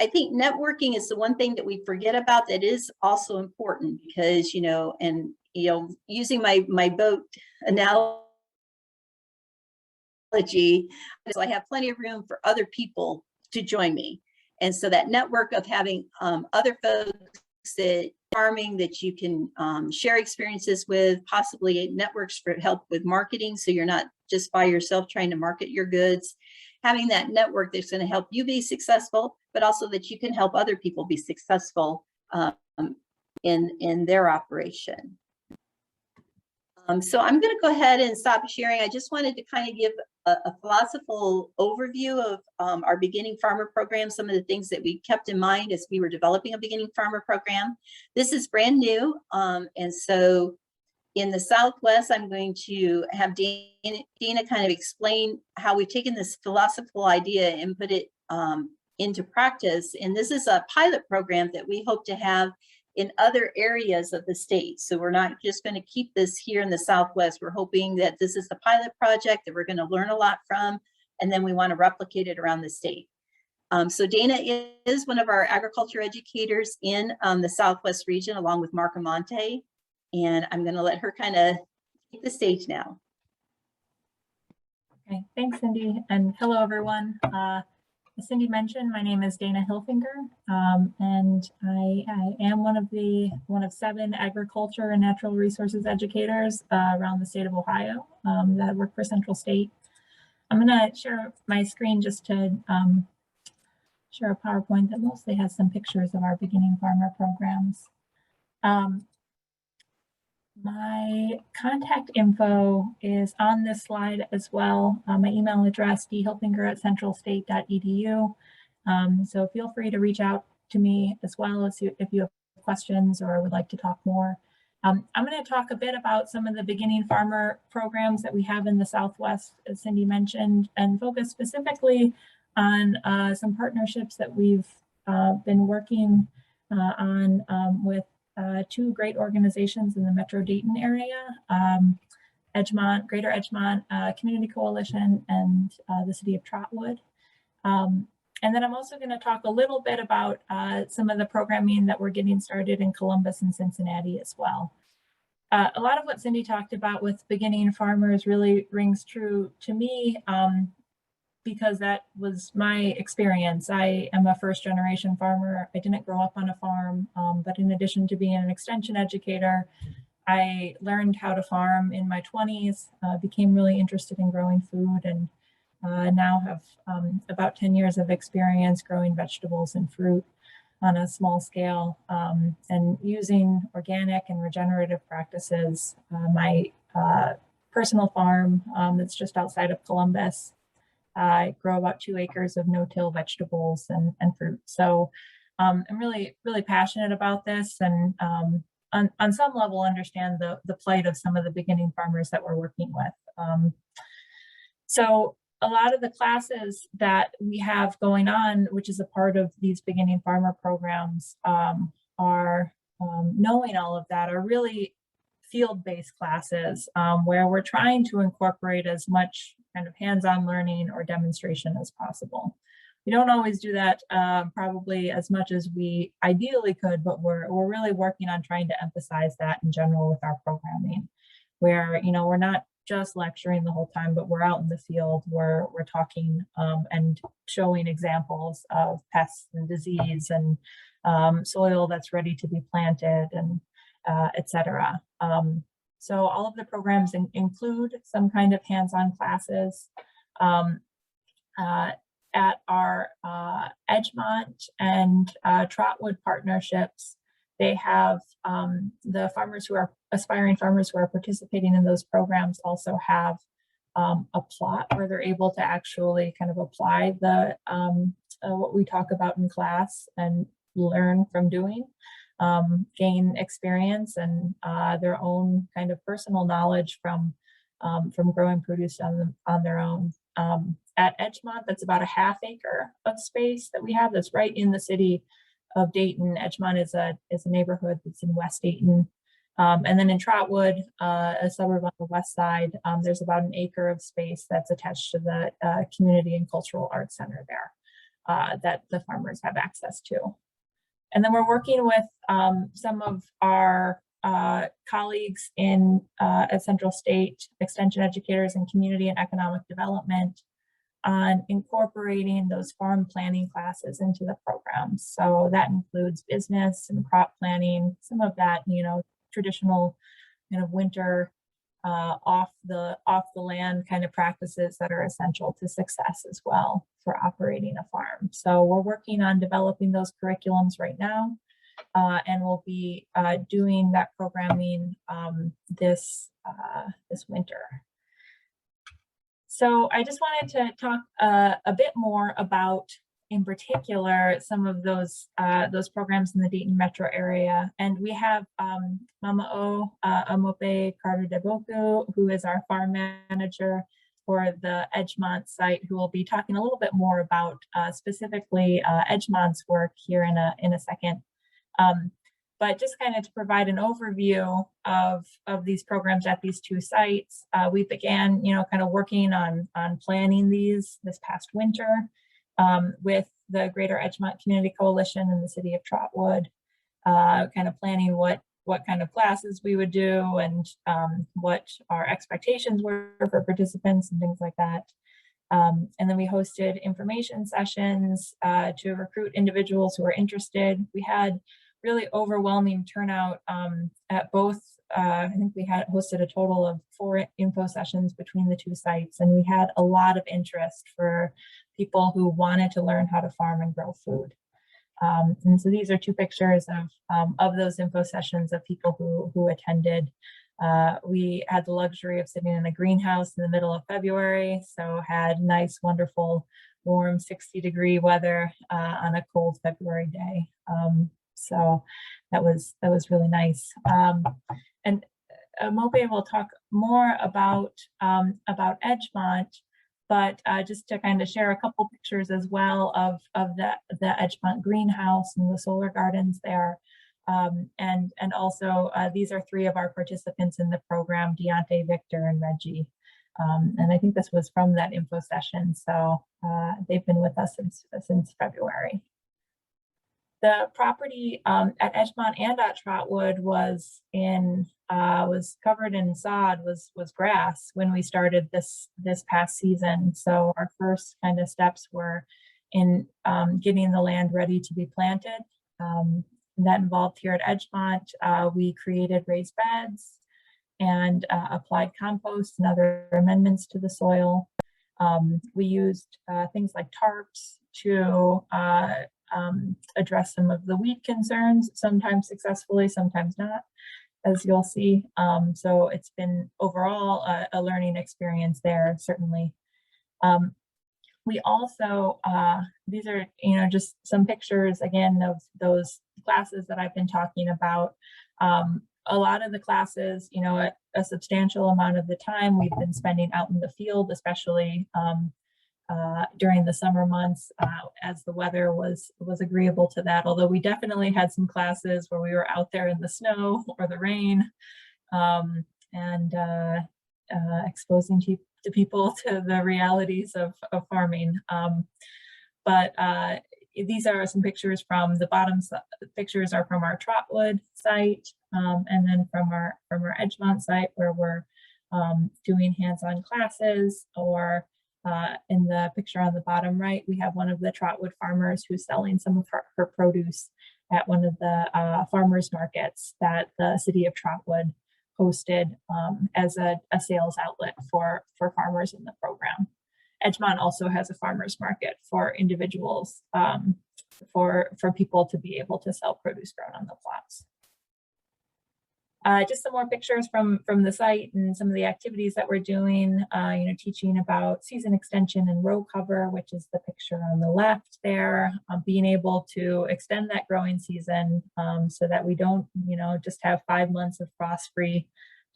I think networking is the one thing that we forget about that is also important, because, you know, and, you know, using my boat analogy, so I have plenty of room for other people to join me. And so that network of having other folks that farming that you can share experiences with, possibly networks for help with marketing, so you're not just by yourself trying to market your goods. Having that network that's going to help you be successful, but also that you can help other people be successful in their operation. So I'm going to go ahead and stop sharing. I just wanted to kind of give a philosophical overview of our beginning farmer program, some of the things that we kept in mind as we were developing a beginning farmer program. This is brand new. And so in the Southwest, I'm going to have Dana kind of explain how we've taken this philosophical idea and put it into practice. And this is a pilot program that we hope to have in other areas of the state. So we're not just going to keep this here in the Southwest. We're hoping that this is a pilot project that we're going to learn a lot from, and then we want to replicate it around the state. So Dana is one of our agriculture educators in the Southwest region, along with Mark Amonte. And I'm going to let her kind of take the stage now. Okay, thanks, Cindy, and hello, everyone. As Cindy mentioned, my name is Dana Hilfinger, and I am one of 7 agriculture and natural resources educators around the state of Ohio that work for Central State. I'm going to share my screen just to share a PowerPoint that mostly has some pictures of our beginning farmer programs. My contact info is on this slide as well. My email address, dhilfinger@centralstate.edu. So feel free to reach out to me as well if you have questions or would like to talk more. I'm going to talk a bit about some of the beginning farmer programs that we have in the Southwest, as Cindy mentioned, and focus specifically on some partnerships that we've been working on with two great organizations in the Metro Dayton area, Edgemont, Greater Edgemont Community Coalition, and the city of Trotwood. And then I'm also going to talk a little bit about some of the programming that we're getting started in Columbus and Cincinnati as well. A lot of what Cindy talked about with beginning farmers really rings true to me because that was my experience. I am a first generation farmer. I didn't grow up on a farm, but in addition to being an extension educator, I learned how to farm in my 20s, became really interested in growing food, and now have about 10 years of experience growing vegetables and fruit on a small scale, and using organic and regenerative practices. My personal farm that's just outside of Columbus, I grow about 2 acres of no-till vegetables and fruit. So I'm really passionate about this, and on some level understand the plight of some of the beginning farmers that we're working with. So a lot of the classes that we have going on, which is a part of these beginning farmer programs, are knowing all of that, are really field-based classes where we're trying to incorporate as much kind of hands-on learning or demonstration as possible. We don't always do that probably as much as we ideally could, but we're really working on trying to emphasize that in general with our programming, where, you know, we're not just lecturing the whole time, but we're out in the field, we're talking and showing examples of pests and disease and soil that's ready to be planted, and etc. So all of the programs include some kind of hands-on classes. At our Edgemont and Trotwood partnerships, they have the farmers who are aspiring farmers who are participating in those programs also have a plot where they're able to actually kind of apply the what we talk about in class and learn from doing, gain experience and their own kind of personal knowledge from growing produce on their own. At Edgemont, that's about a ½ acre of space that we have that's right in the city of Dayton. Edgemont is a neighborhood that's in West Dayton. And then in Trotwood, a suburb on the west side, there's about an acre of space that's attached to the Community and Cultural Arts Center there that the farmers have access to. And then we're working with some of our colleagues in at Central State, extension educators in community and economic development, on incorporating those farm planning classes into the program. So that includes business and crop planning, some of that, you know, traditional kind of winter off the land kind of practices that are essential to success as well for operating a farm. So we're working on developing those curriculums right now, and we'll be doing that programming this winter. So I just wanted to talk a bit more about, in particular, some of those programs in the Dayton metro area. And we have Mama O Amope Carter-Deboku, who is our farm manager for the Edgemont site, who will be talking a little bit more about specifically Edgemont's work here in a second. But just kind of to provide an overview of these programs at these two sites, we began, you know, kind of working on planning these this past winter with the Greater Edgemont Community Coalition and the city of Trotwood, kind of planning what kind of classes we would do and what our expectations were for participants and things like that. And then we hosted information sessions to recruit individuals who were interested. We had really overwhelming turnout at both. I think we had hosted a total of 4 info sessions between the two sites, and we had a lot of interest for people who wanted to learn how to farm and grow food. And so these are 2 pictures of those info sessions of people who attended. We had the luxury of sitting in a greenhouse in the middle of February, so had nice, wonderful, warm 60-degree weather on a cold February day. So that was really nice. And Mope will talk more about Edgemont, but just to kind of share a couple pictures as well of the Edgemont greenhouse and the solar gardens there. And also these are 3 of our participants in the program, Deontay, Victor, and Reggie. And I think this was from that info session. So they've been with us since February. The property at Edgemont and at Trotwood was covered in sod, was grass when we started this past season. So our first kind of steps were in getting the land ready to be planted. That involved here at Edgemont, we created raised beds and applied compost and other amendments to the soil. We used things like tarps to address some of the weed concerns, sometimes successfully, sometimes not, as you'll see. So it's been overall a learning experience there, certainly. We also, these are, just some pictures, again, of those classes that I've been talking about. A lot of the classes, a substantial amount of the time we've been spending out in the field, especially during the summer months, as the weather was agreeable to that. Although we definitely had some classes where we were out there in the snow or the rain, and exposing to people to the realities of farming. But these are some pictures from the bottom. Pictures are from our Trotwood site, and then from our Edgemont site, where we're doing hands-on classes. Or in the picture on the bottom right, we have one of the Trotwood farmers who's selling some of her produce at one of the farmers markets that the city of Trotwood hosted as a sales outlet for farmers in the program. Edgemont also has a farmers market for individuals, for people to be able to sell produce grown on the plots. Just some more pictures from the site and some of the activities that we're doing, teaching about season extension and row cover, which is the picture on the left there, being able to extend that growing season so that we don't, just have 5 months of frost-free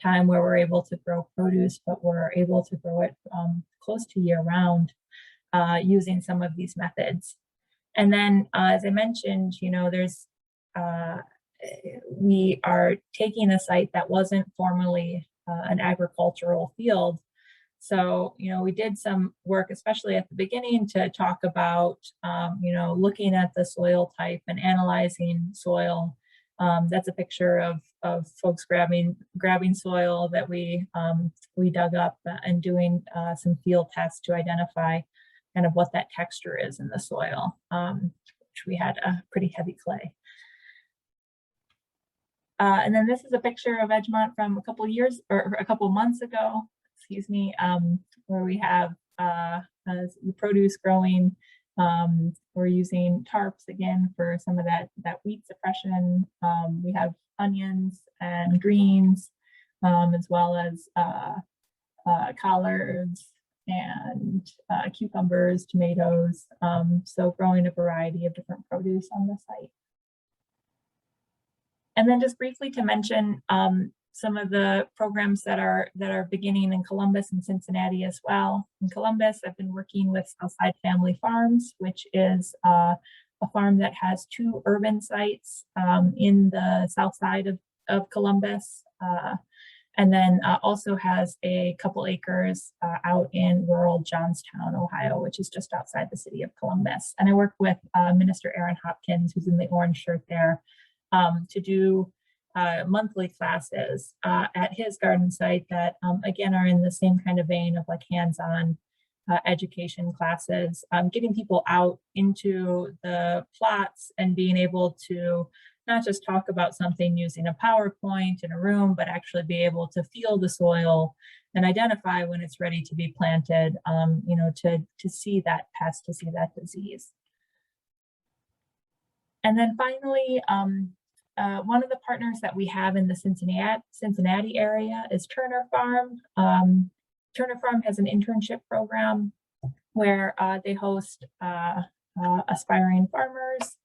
time where we're able to grow produce, but we're able to grow it close to year-round using some of these methods. And then, as I mentioned, there's we are taking a site that wasn't formerly an agricultural field. So, we did some work, especially at the beginning, to talk about, looking at the soil type and analyzing soil. That's a picture of folks grabbing soil that we dug up and doing some field tests to identify kind of what that texture is in the soil, which we had a pretty heavy clay. And then this is a picture of Edgemont from a couple months ago, excuse me, where we have the produce growing. We're using tarps again for some of that weed suppression. We have onions and greens, as well as collards and cucumbers, tomatoes. So growing a variety of different produce on the site. And then just briefly to mention some of the programs that are beginning in Columbus and Cincinnati as well. In Columbus, I've been working with Southside Family Farms, which is a farm that has 2 urban sites in the south side of Columbus, and then also has a couple acres out in rural Johnstown, Ohio, which is just outside the city of Columbus. And I work with Minister Aaron Hopkins, who's in the orange shirt there, to do monthly classes at his garden site that again are in the same kind of vein of like hands-on education classes, getting people out into the plots and being able to not just talk about something using a PowerPoint in a room, but actually be able to feel the soil and identify when it's ready to be planted, to see that pest, to see that disease. And then finally, one of the partners that we have in the Cincinnati area is Turner Farm. Turner Farm has an internship program where they host aspiring farmers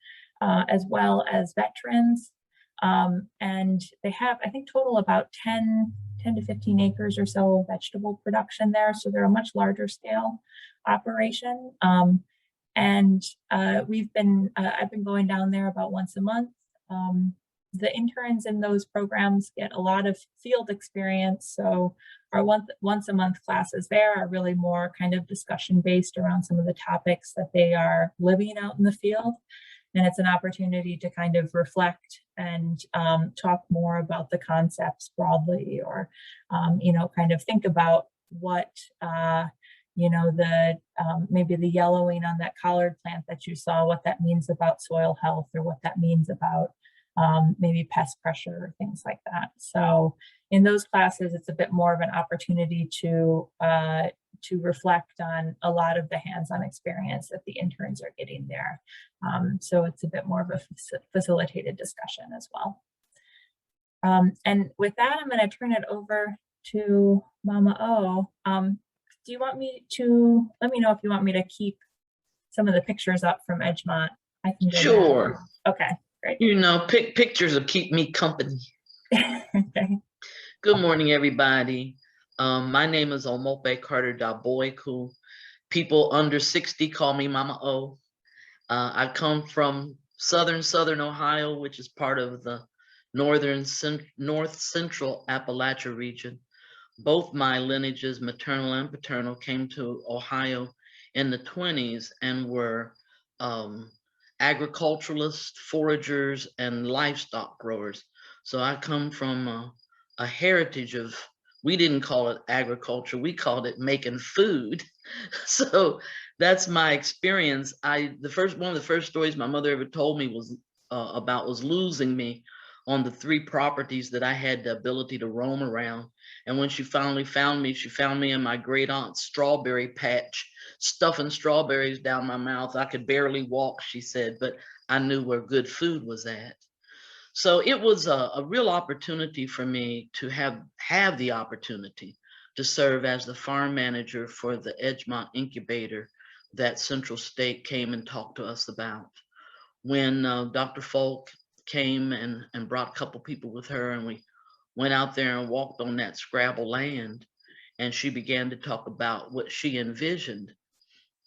as well as veterans. And they have, I think, total about 10 to 15 acres or so of vegetable production there. So they're a much larger scale operation. I've been going down there about once a month. The interns in those programs get a lot of field experience. So our once a month classes there are really more kind of discussion based around some of the topics that they are living out in the field. And it's an opportunity to kind of reflect and talk more about the concepts broadly, or, kind of think about what, maybe the yellowing on that collard plant that you saw, what that means about soil health, or what that means about maybe pest pressure or things like that. So in those classes, it's a bit more of an opportunity to reflect on a lot of the hands-on experience that the interns are getting there. So it's a bit more of a facilitated discussion as well. And with that, I'm going to turn it over to Mama O. Do you want me to, let me know if you want me to keep some of the pictures up from Edgemont. I can do Sure. that. Okay, great. Pictures will keep me company. Okay. Good morning, everybody. My name is Omope Carter Daboiku. People under 60 call me Mama O. I come from southern Ohio, which is part of the north central Appalachia region. Both my lineages, maternal and paternal, came to Ohio in the 20s and were agriculturalists, foragers, and livestock growers. So I come from a heritage of, we didn't call it agriculture, we called it making food. So that's my experience. One of the first stories my mother ever told me was was losing me on the 3 properties that I had the ability to roam around. And when she finally found me, she found me in my great aunt's strawberry patch, stuffing strawberries down my mouth. I could barely walk, she said, but I knew where good food was at. So it was a real opportunity for me to have the opportunity to serve as the farm manager for the Edgemont incubator that Central State came and talked to us about. When Dr. Folk came and brought a couple people with her, and we went out there and walked on that Scrabble land, and she began to talk about what she envisioned.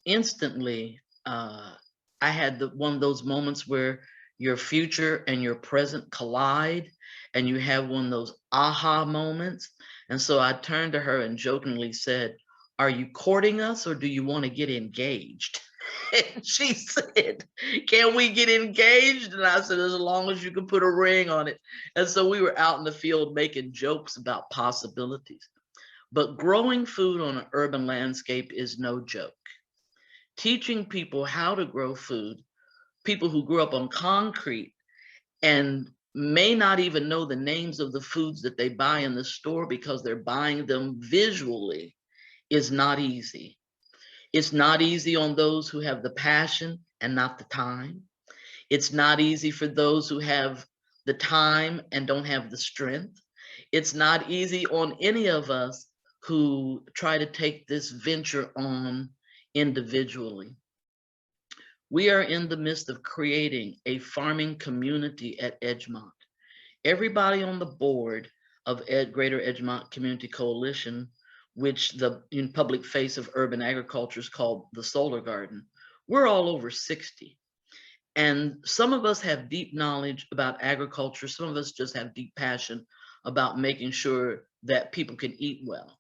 Instantly, I had one of those moments where your future and your present collide, and you have one of those aha moments. And so I turned to her and jokingly said, "Are you courting us, or do you want to get engaged?" And she said, "Can we get engaged?" And I said, "As long as you can put a ring on it." And so we were out in the field making jokes about possibilities. But growing food on an urban landscape is no joke. Teaching people how to grow food, people who grew up on concrete and may not even know the names of the foods that they buy in the store because they're buying them visually, is not easy. It's not easy on those who have the passion and not the time. It's not easy for those who have the time and don't have the strength. It's not easy on any of us who try to take this venture on individually. We are in the midst of creating a farming community at Edgemont. Everybody on the board of Greater Edgemont Community Coalition, which the public face of urban agriculture is called the Solar Garden, we're all over 60. And some of us have deep knowledge about agriculture. Some of us just have deep passion about making sure that people can eat well.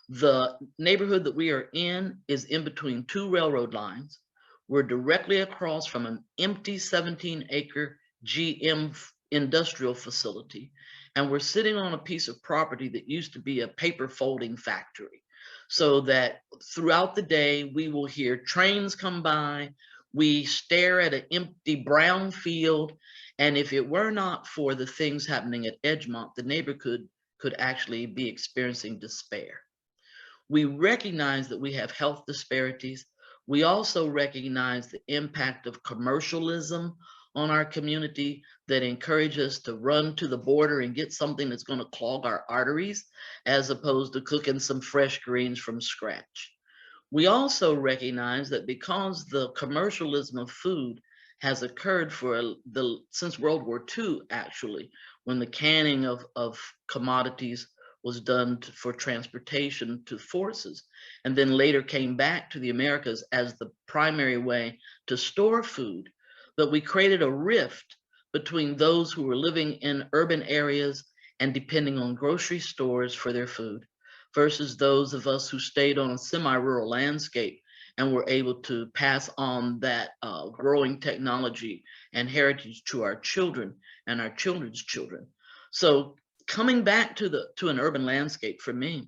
The neighborhood that we are in is in between 2 railroad lines. We're directly across from an empty 17-acre GM industrial facility. And we're sitting on a piece of property that used to be a paper folding factory. So that throughout the day, we will hear trains come by. We stare at an empty brown field. And if it were not for the things happening at Edgemont, the neighborhood could actually be experiencing despair. We recognize that we have health disparities. We also recognize the impact of commercialism on our community that encourage us to run to the border and get something that's going to clog our arteries, as opposed to cooking some fresh greens from scratch. We also recognize that because the commercialism of food has occurred since World War II, actually, when the canning of commodities was done for transportation to forces, and then later came back to the Americas as the primary way to store food, that we created a rift between those who were living in urban areas and depending on grocery stores for their food versus those of us who stayed on a semi-rural landscape and were able to pass on that growing technology and heritage to our children and our children's children. So coming back to an urban landscape for me,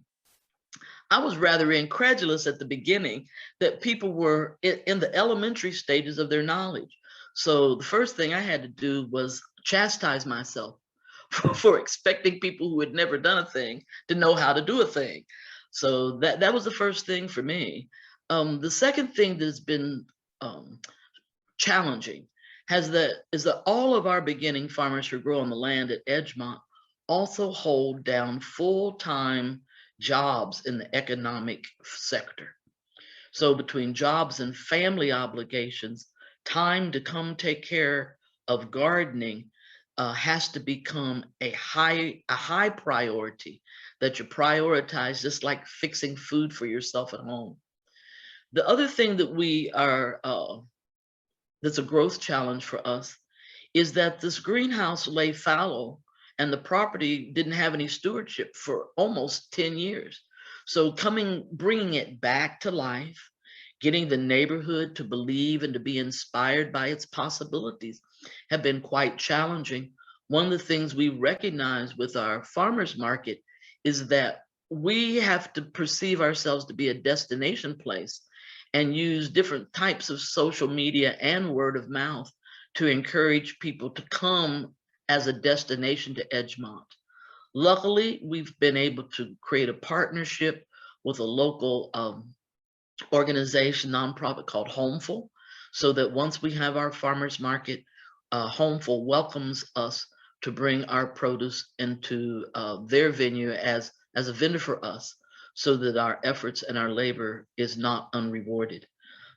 I was rather incredulous at the beginning that people were in the elementary stages of their knowledge. So the first thing I had to do was chastise myself for expecting people who had never done a thing to know how to do a thing. So that was the first thing for me. The second thing that's been challenging is that all of our beginning farmers who grow on the land at Edgemont also hold down full-time jobs in the economic sector. So between jobs and family obligations, time to come take care of gardening has to become a high priority that you prioritize, just like fixing food for yourself at home. The other thing that that's a growth challenge for us is that this greenhouse lay fallow and the property didn't have any stewardship for almost 10 years. So bringing it back to life, getting the neighborhood to believe and to be inspired by its possibilities have been quite challenging. One of the things we recognize with our farmers market is that we have to perceive ourselves to be a destination place and use different types of social media and word of mouth to encourage people to come as a destination to Edgemont. Luckily, we've been able to create a partnership with a local organization, nonprofit called Homeful, so that once we have our farmers market, Homeful welcomes us to bring our produce into their venue as a vendor for us, so that our efforts and our labor is not unrewarded.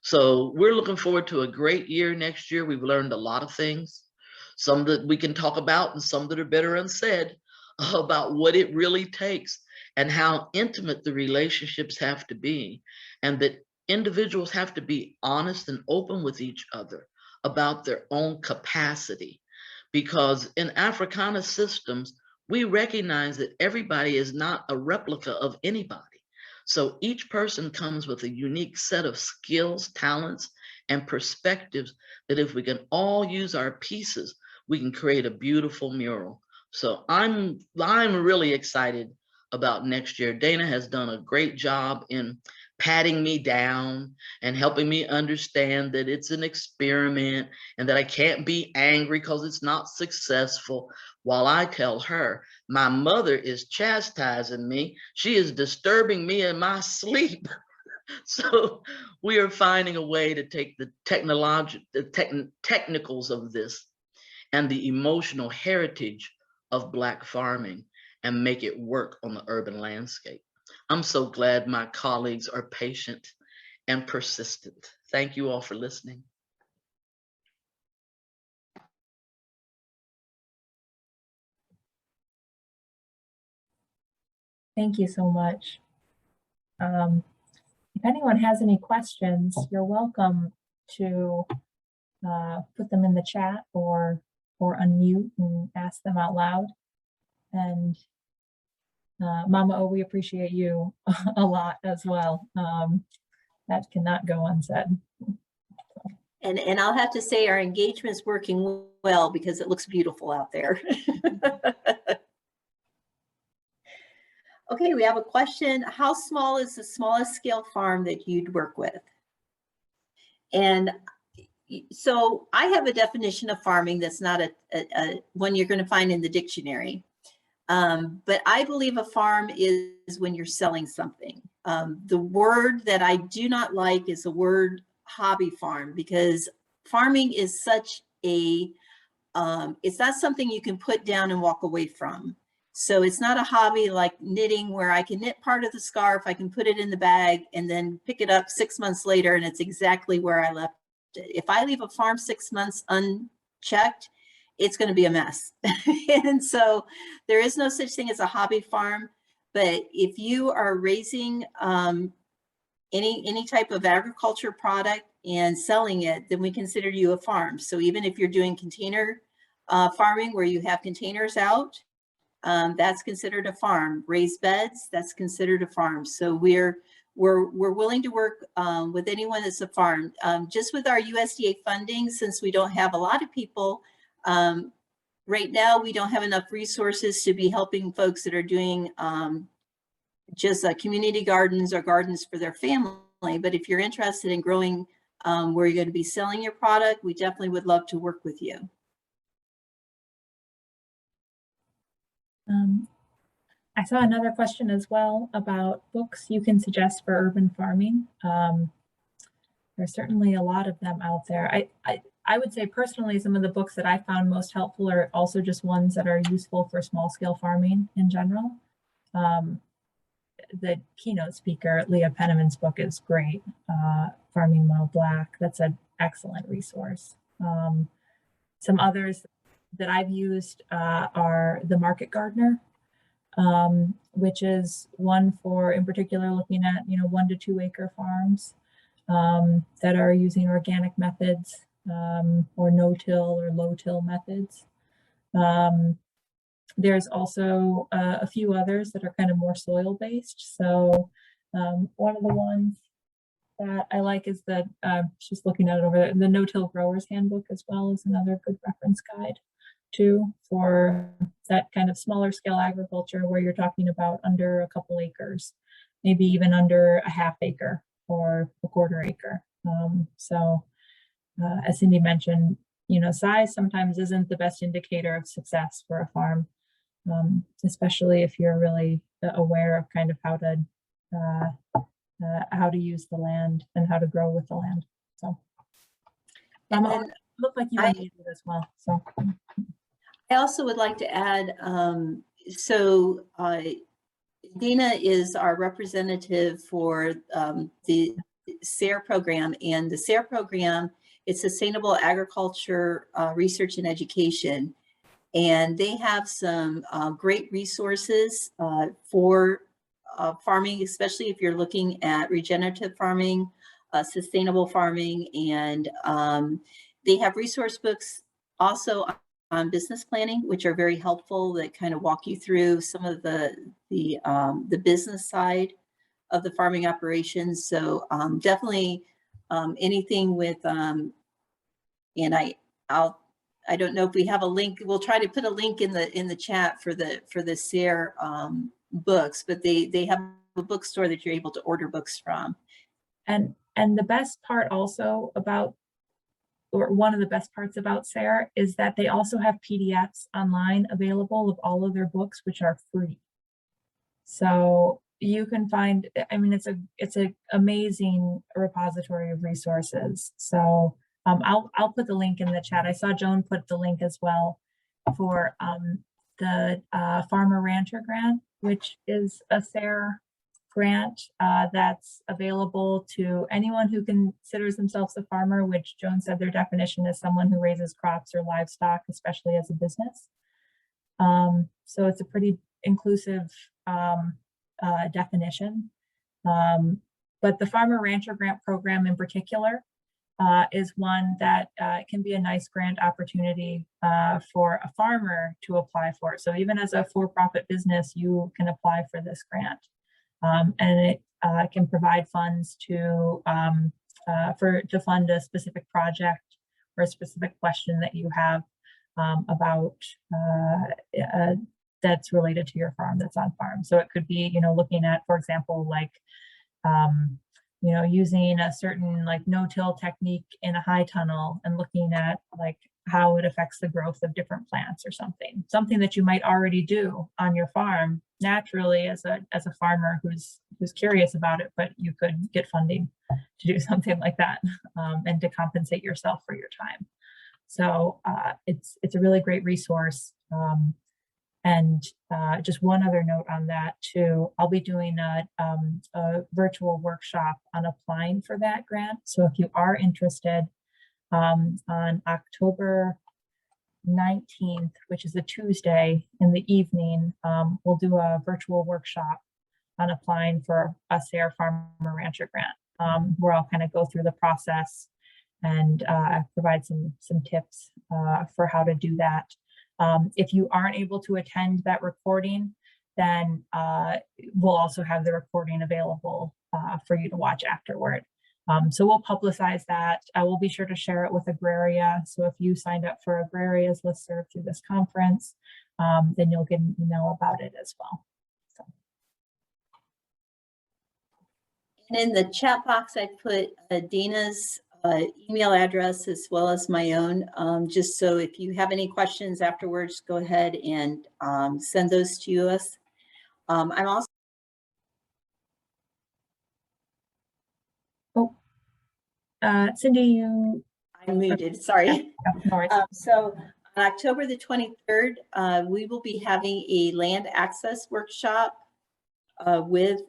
So we're looking forward to a great year next year. We've learned a lot of things, some that we can talk about and some that are better unsaid, about what it really takes and how intimate the relationships have to be, and that individuals have to be honest and open with each other about their own capacity. Because in Africana systems, we recognize that everybody is not a replica of anybody. So each person comes with a unique set of skills, talents, and perspectives that if we can all use our pieces, we can create a beautiful mural. So I'm really excited about next year. Dana has done a great job in patting me down and helping me understand that it's an experiment and that I can't be angry because it's not successful, while I tell her my mother is chastising me. She is disturbing me in my sleep. So we are finding a way to take the technicals of this and the emotional heritage of Black farming and make it work on the urban landscape. I'm so glad my colleagues are patient and persistent. Thank you all for listening. Thank you so much. If anyone has any questions, you're welcome to put them in the chat or unmute and ask them out loud. And Mama O, we appreciate you a lot as well. That cannot go unsaid. And I'll have to say our engagement's working well because it looks beautiful out there. Okay, we have a question. How small is the smallest scale farm that you'd work with? And so I have a definition of farming that's not a one you're going to find in the dictionary. But I believe a farm is when you're selling something. The word that I do not like is the word hobby farm, because farming is such a, it's not something you can put down and walk away from. So it's not a hobby like knitting where I can knit part of the scarf, I can put it in the bag and then pick it up 6 months later and it's exactly where I left if I leave a farm 6 months unchecked, it's going to be a mess. And so there is no such thing as a hobby farm. But if you are raising any type of agriculture product and selling it, then we consider you a farm. So even if you're doing container farming where you have containers out, that's considered a farm. Raised beds, that's considered a farm. So we're willing to work with anyone that's a farm. Just with our USDA funding, since we don't have a lot of people, right now we don't have enough resources to be helping folks that are doing just community gardens or gardens for their family. But if you're interested in growing where you're going to be selling your product, we definitely would love to work with you. I saw another question as well about books you can suggest for urban farming. There's certainly a lot of them out there. I would say personally, some of the books that I found most helpful are also just ones that are useful for small scale farming in general. The keynote speaker, Leah Penniman's book is great. Farming While Black, that's an excellent resource. Some others that I've used are The Market Gardener, which is one for, in particular, looking at 1 to 2 acre farms that are using organic methods or no-till or low-till methods. There's also a few others that are kind of more soil-based. So one of the ones that I like is the, just looking at it over there, the No-Till Growers Handbook as well is another good reference guide too for that kind of smaller scale agriculture where you're talking about under a couple acres, maybe even under a half acre or a quarter acre. As Cindy mentioned, size sometimes isn't the best indicator of success for a farm, especially if you're really aware of kind of how to use the land and how to grow with the land. So, look like you unmuted as well. So, I also would like to add. Dina is our representative for the SARE program, and the SARE program, it's Sustainable Agriculture Research and Education. And they have some great resources for farming, especially if you're looking at regenerative farming, sustainable farming, and they have resource books also on business planning, which are very helpful, that kind of walk you through some of the business side of the farming operations. So definitely anything with, and I don't know if we have a link. We'll try to put a link in the chat for the SARE books, but they have a bookstore that you're able to order books from. And the best part also about, or one of the best parts about SARE is that they also have PDFs online available of all of their books, which are free. So you can find, I mean, it's an amazing repository of resources. So I'll put the link in the chat. I saw Joan put the link as well for the Farmer Rancher Grant, which is a SARE grant that's available to anyone who considers themselves a farmer, which Joan said their definition is someone who raises crops or livestock, especially as a business. So it's a pretty inclusive definition. But the Farmer Rancher Grant Program in particular is one that can be a nice grant opportunity for a farmer to apply for. So even as a for-profit business, you can apply for this grant. And it can provide funds to fund a specific project or a specific question that you have about that's related to your farm, that's on farm. So it could be, looking at, for example, like, using a certain like no-till technique in a high tunnel and looking at like how it affects the growth of different plants or something that you might already do on your farm naturally as a farmer who's curious about it, but you could get funding to do something like that and to compensate yourself for your time. So it's a really great resource. And just one other note on that too, I'll be doing a virtual workshop on applying for that grant. So if you are interested, on October 19th, which is a Tuesday in the evening. We'll do a virtual workshop on applying for a SARE Farmer Rancher grant, where I'll kind of go through the process and provide some tips for how to do that. If you aren't able to attend that recording, then we'll also have the recording available for you to watch afterward. So we'll publicize that. I will be sure to share it with Agraria. So if you signed up for Agraria's listserv through this conference, then you'll get an email about it as well. So. And in the chat box, I put Dana's email address as well as my own, just so if you have any questions afterwards, go ahead and send those to us. I'm also Cindy, you... I'm muted, sorry. No worries. So on October the 23rd, we will be having a land access workshop with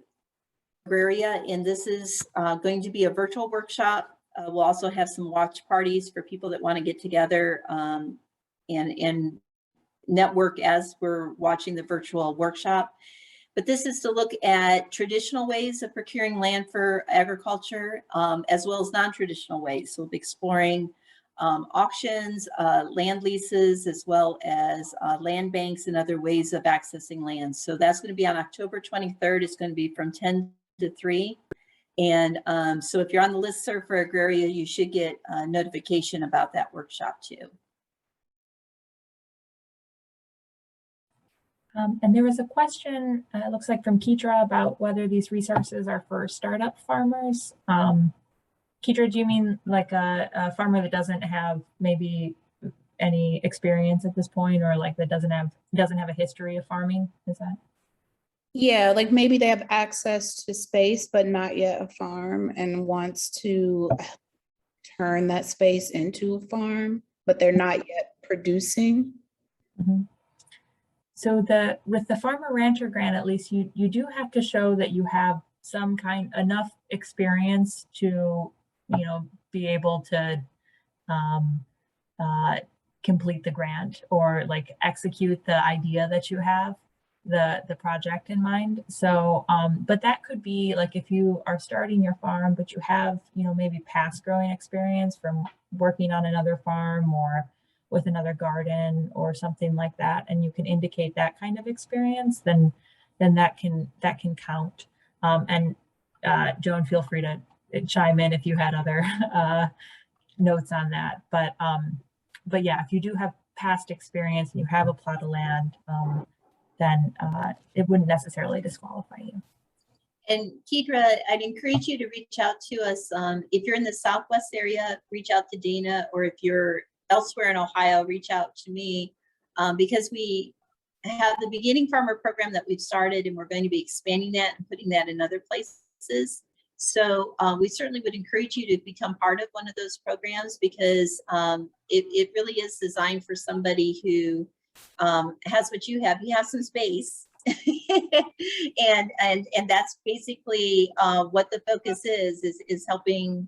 Agraria, and this is going to be a virtual workshop. We'll also have some watch parties for people that want to get together and network as we're watching the virtual workshop. But this is to look at traditional ways of procuring land for agriculture, as well as non-traditional ways. So we'll be exploring auctions, land leases, as well as land banks and other ways of accessing land. So that's going to be on October 23rd. It's going to be from 10 to 3. And so if you're on the listserv for Agraria, you should get a notification about that workshop too. And there was a question, it looks like from Keitra, about whether these resources are for startup farmers. Keitra, do you mean like a farmer that doesn't have maybe any experience at this point, or like that doesn't have a history of farming? Is that? Yeah, like maybe they have access to space, but not yet a farm, and wants to turn that space into a farm, but they're not yet producing. Mm-hmm. So with the Farmer Rancher grant, at least you do have to show that you have some enough experience to, be able to complete the grant, or like execute the idea that you have, the project in mind. So, but that could be like if you are starting your farm, but you have, maybe past growing experience from working on another farm or with another garden or something like that, and you can indicate that kind of experience, then that can count. And Joan, feel free to chime in if you had other notes on that. But yeah, if you do have past experience and you have a plot of land, then it wouldn't necessarily disqualify you. And Keitra, I'd encourage you to reach out to us. If you're in the Southwest area, reach out to Dana, or if you're elsewhere in Ohio, reach out to me, because we have the Beginning Farmer program that we've started, and we're going to be expanding that and putting that in other places. So we certainly would encourage you to become part of one of those programs, because it really is designed for somebody who has what you have. You have some space. and that's basically what the focus is helping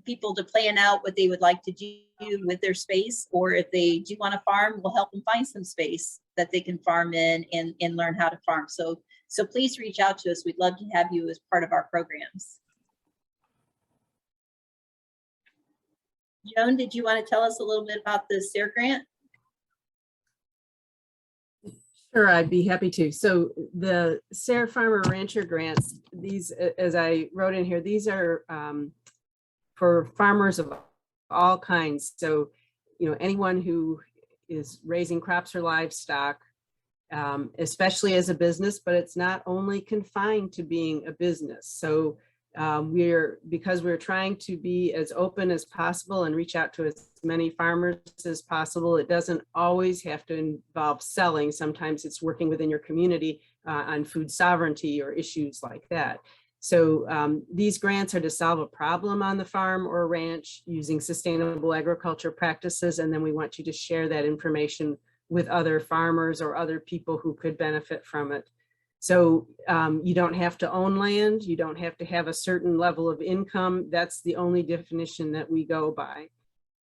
people to plan out what they would like to do with their space, or if they do want to farm, we'll help them find some space that they can farm in and learn how to farm. So please reach out to us. We'd love to have you as part of our programs. Joan, did you want to tell us a little bit about the SARE grant? Sure, I'd be happy to. So the SARE Farmer Rancher grants, these, as I wrote in here, these are for farmers of all kinds. So, anyone who is raising crops or livestock, especially as a business, but it's not only confined to being a business. So because we're trying to be as open as possible and reach out to as many farmers as possible, it doesn't always have to involve selling. Sometimes it's working within your community on food sovereignty or issues like that. So these grants are to solve a problem on the farm or ranch using sustainable agriculture practices, and then we want you to share that information with other farmers or other people who could benefit from it. So you don't have to own land. You don't have to have a certain level of income. That's the only definition that we go by.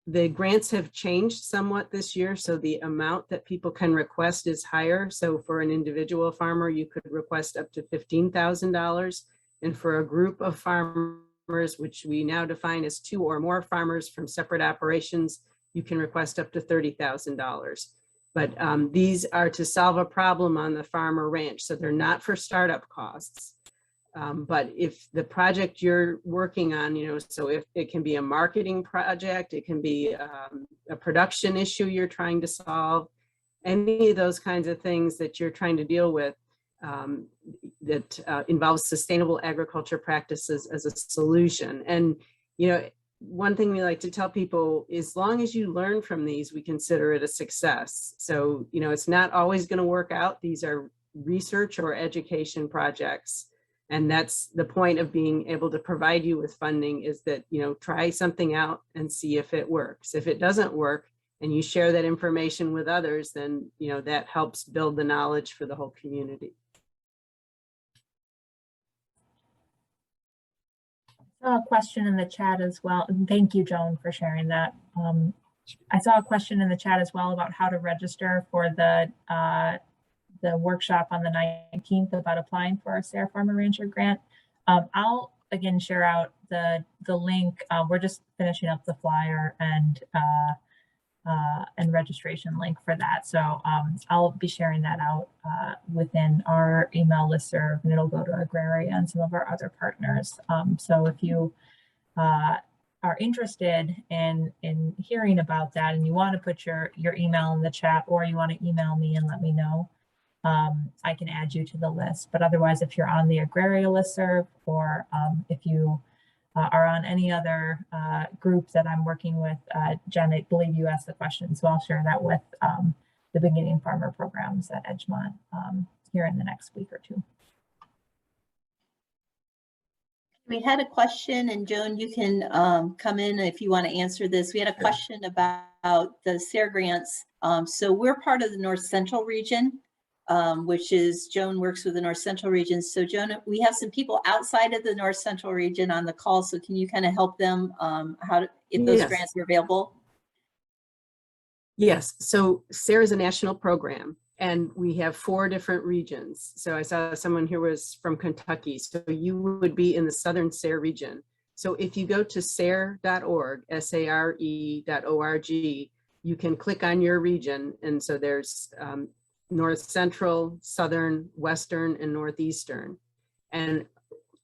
The grants have changed somewhat this year, so the amount that people can request is higher. So for an individual farmer, you could request up to $15,000. And for a group of farmers, which we now define as 2 or more farmers from separate operations, you can request up to $30,000. But these are to solve a problem on the farm or ranch, so they're not for startup costs. But if the project you're working on, so if it can be a marketing project, it can be a production issue you're trying to solve, any of those kinds of things that you're trying to deal with that involves sustainable agriculture practices as a solution. And, one thing we like to tell people, as long as you learn from these, we consider it a success. So, it's not always going to work out. These are research or education projects. And that's the point of being able to provide you with funding, is that, try something out and see if it works. If it doesn't work and you share that information with others, then, that helps build the knowledge for the whole community. I saw a question in the chat as well. And thank you, Joan, for sharing that. I saw a question in the chat as well about how to register for the workshop on the 19th about applying for our Sarah Farmer Rancher grant. I'll again share out the link. We're just finishing up the flyer and registration link for that. So I'll be sharing that out within our email listserv, and it'll go to Agraria and some of our other partners. So if you are interested in hearing about that, and you want to put your email in the chat, or you want to email me and let me know, I can add you to the list. But otherwise, if you're on the Agraria listserv, or if you are on any other group that I'm working with, Jen, I believe you asked the question, so I'll share that with the beginning farmer programs at Edgemont here in the next week or two. We had a question, and Joan, you can come in if you want to answer this. We had a question about the SARE grants. So we're part of the North Central region, which is, Joan works with the North Central region. So Joan, we have some people outside of the North Central region on the call. So can you kind of help them if those grants are available? Yes, so SARE is a national program, and we have 4 different regions. So I saw someone here was from Kentucky. So you would be in the Southern SARE region. So if you go to SARE.org, SARE.org, you can click on your region. And so there's North Central, Southern, Western, and Northeastern. And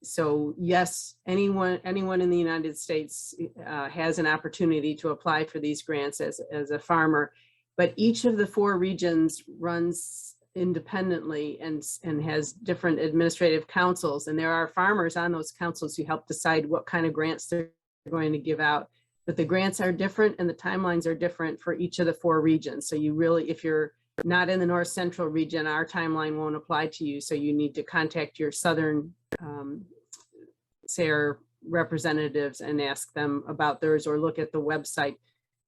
so yes, anyone in the United States has an opportunity to apply for these grants as a farmer, but each of the 4 regions runs independently and has different administrative councils. And there are farmers on those councils who help decide what kind of grants they're going to give out. But the grants are different and the timelines are different for each of the 4 regions. So you really, if you're not in the North Central region, our timeline won't apply to you. So you need to contact your Southern SARE representatives and ask them about theirs, or look at the website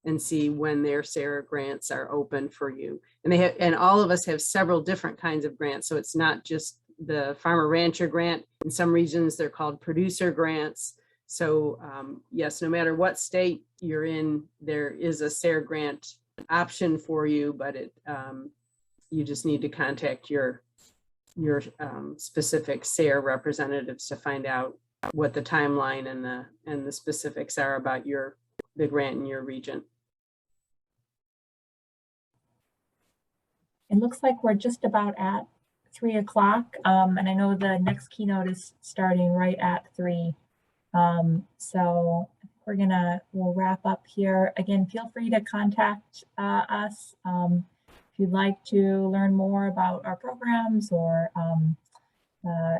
and see when their SARE grants are open for you. And they have, and all of us have several different kinds of grants. So it's not just the farmer rancher grant. In some regions, they're called producer grants. So yes, no matter what state you're in, there is a SARE grant option for you, but you just need to contact your specific SARE representatives to find out what the timeline and the specifics are about the grant in your region. It looks like we're just about at 3 o'clock, and I know the next keynote is starting right at 3. So we'll wrap up here. Again, feel free to contact us if you'd like to learn more about our programs, or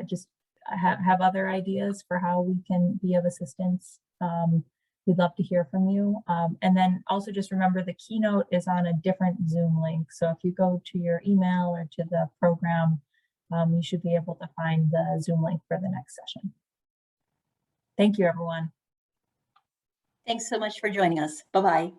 just have other ideas for how we can be of assistance. We'd love to hear from you. And then also just remember, the keynote is on a different Zoom link. So if you go to your email or to the program, you should be able to find the Zoom link for the next session. Thank you, everyone. Thanks so much for joining us. Bye-bye.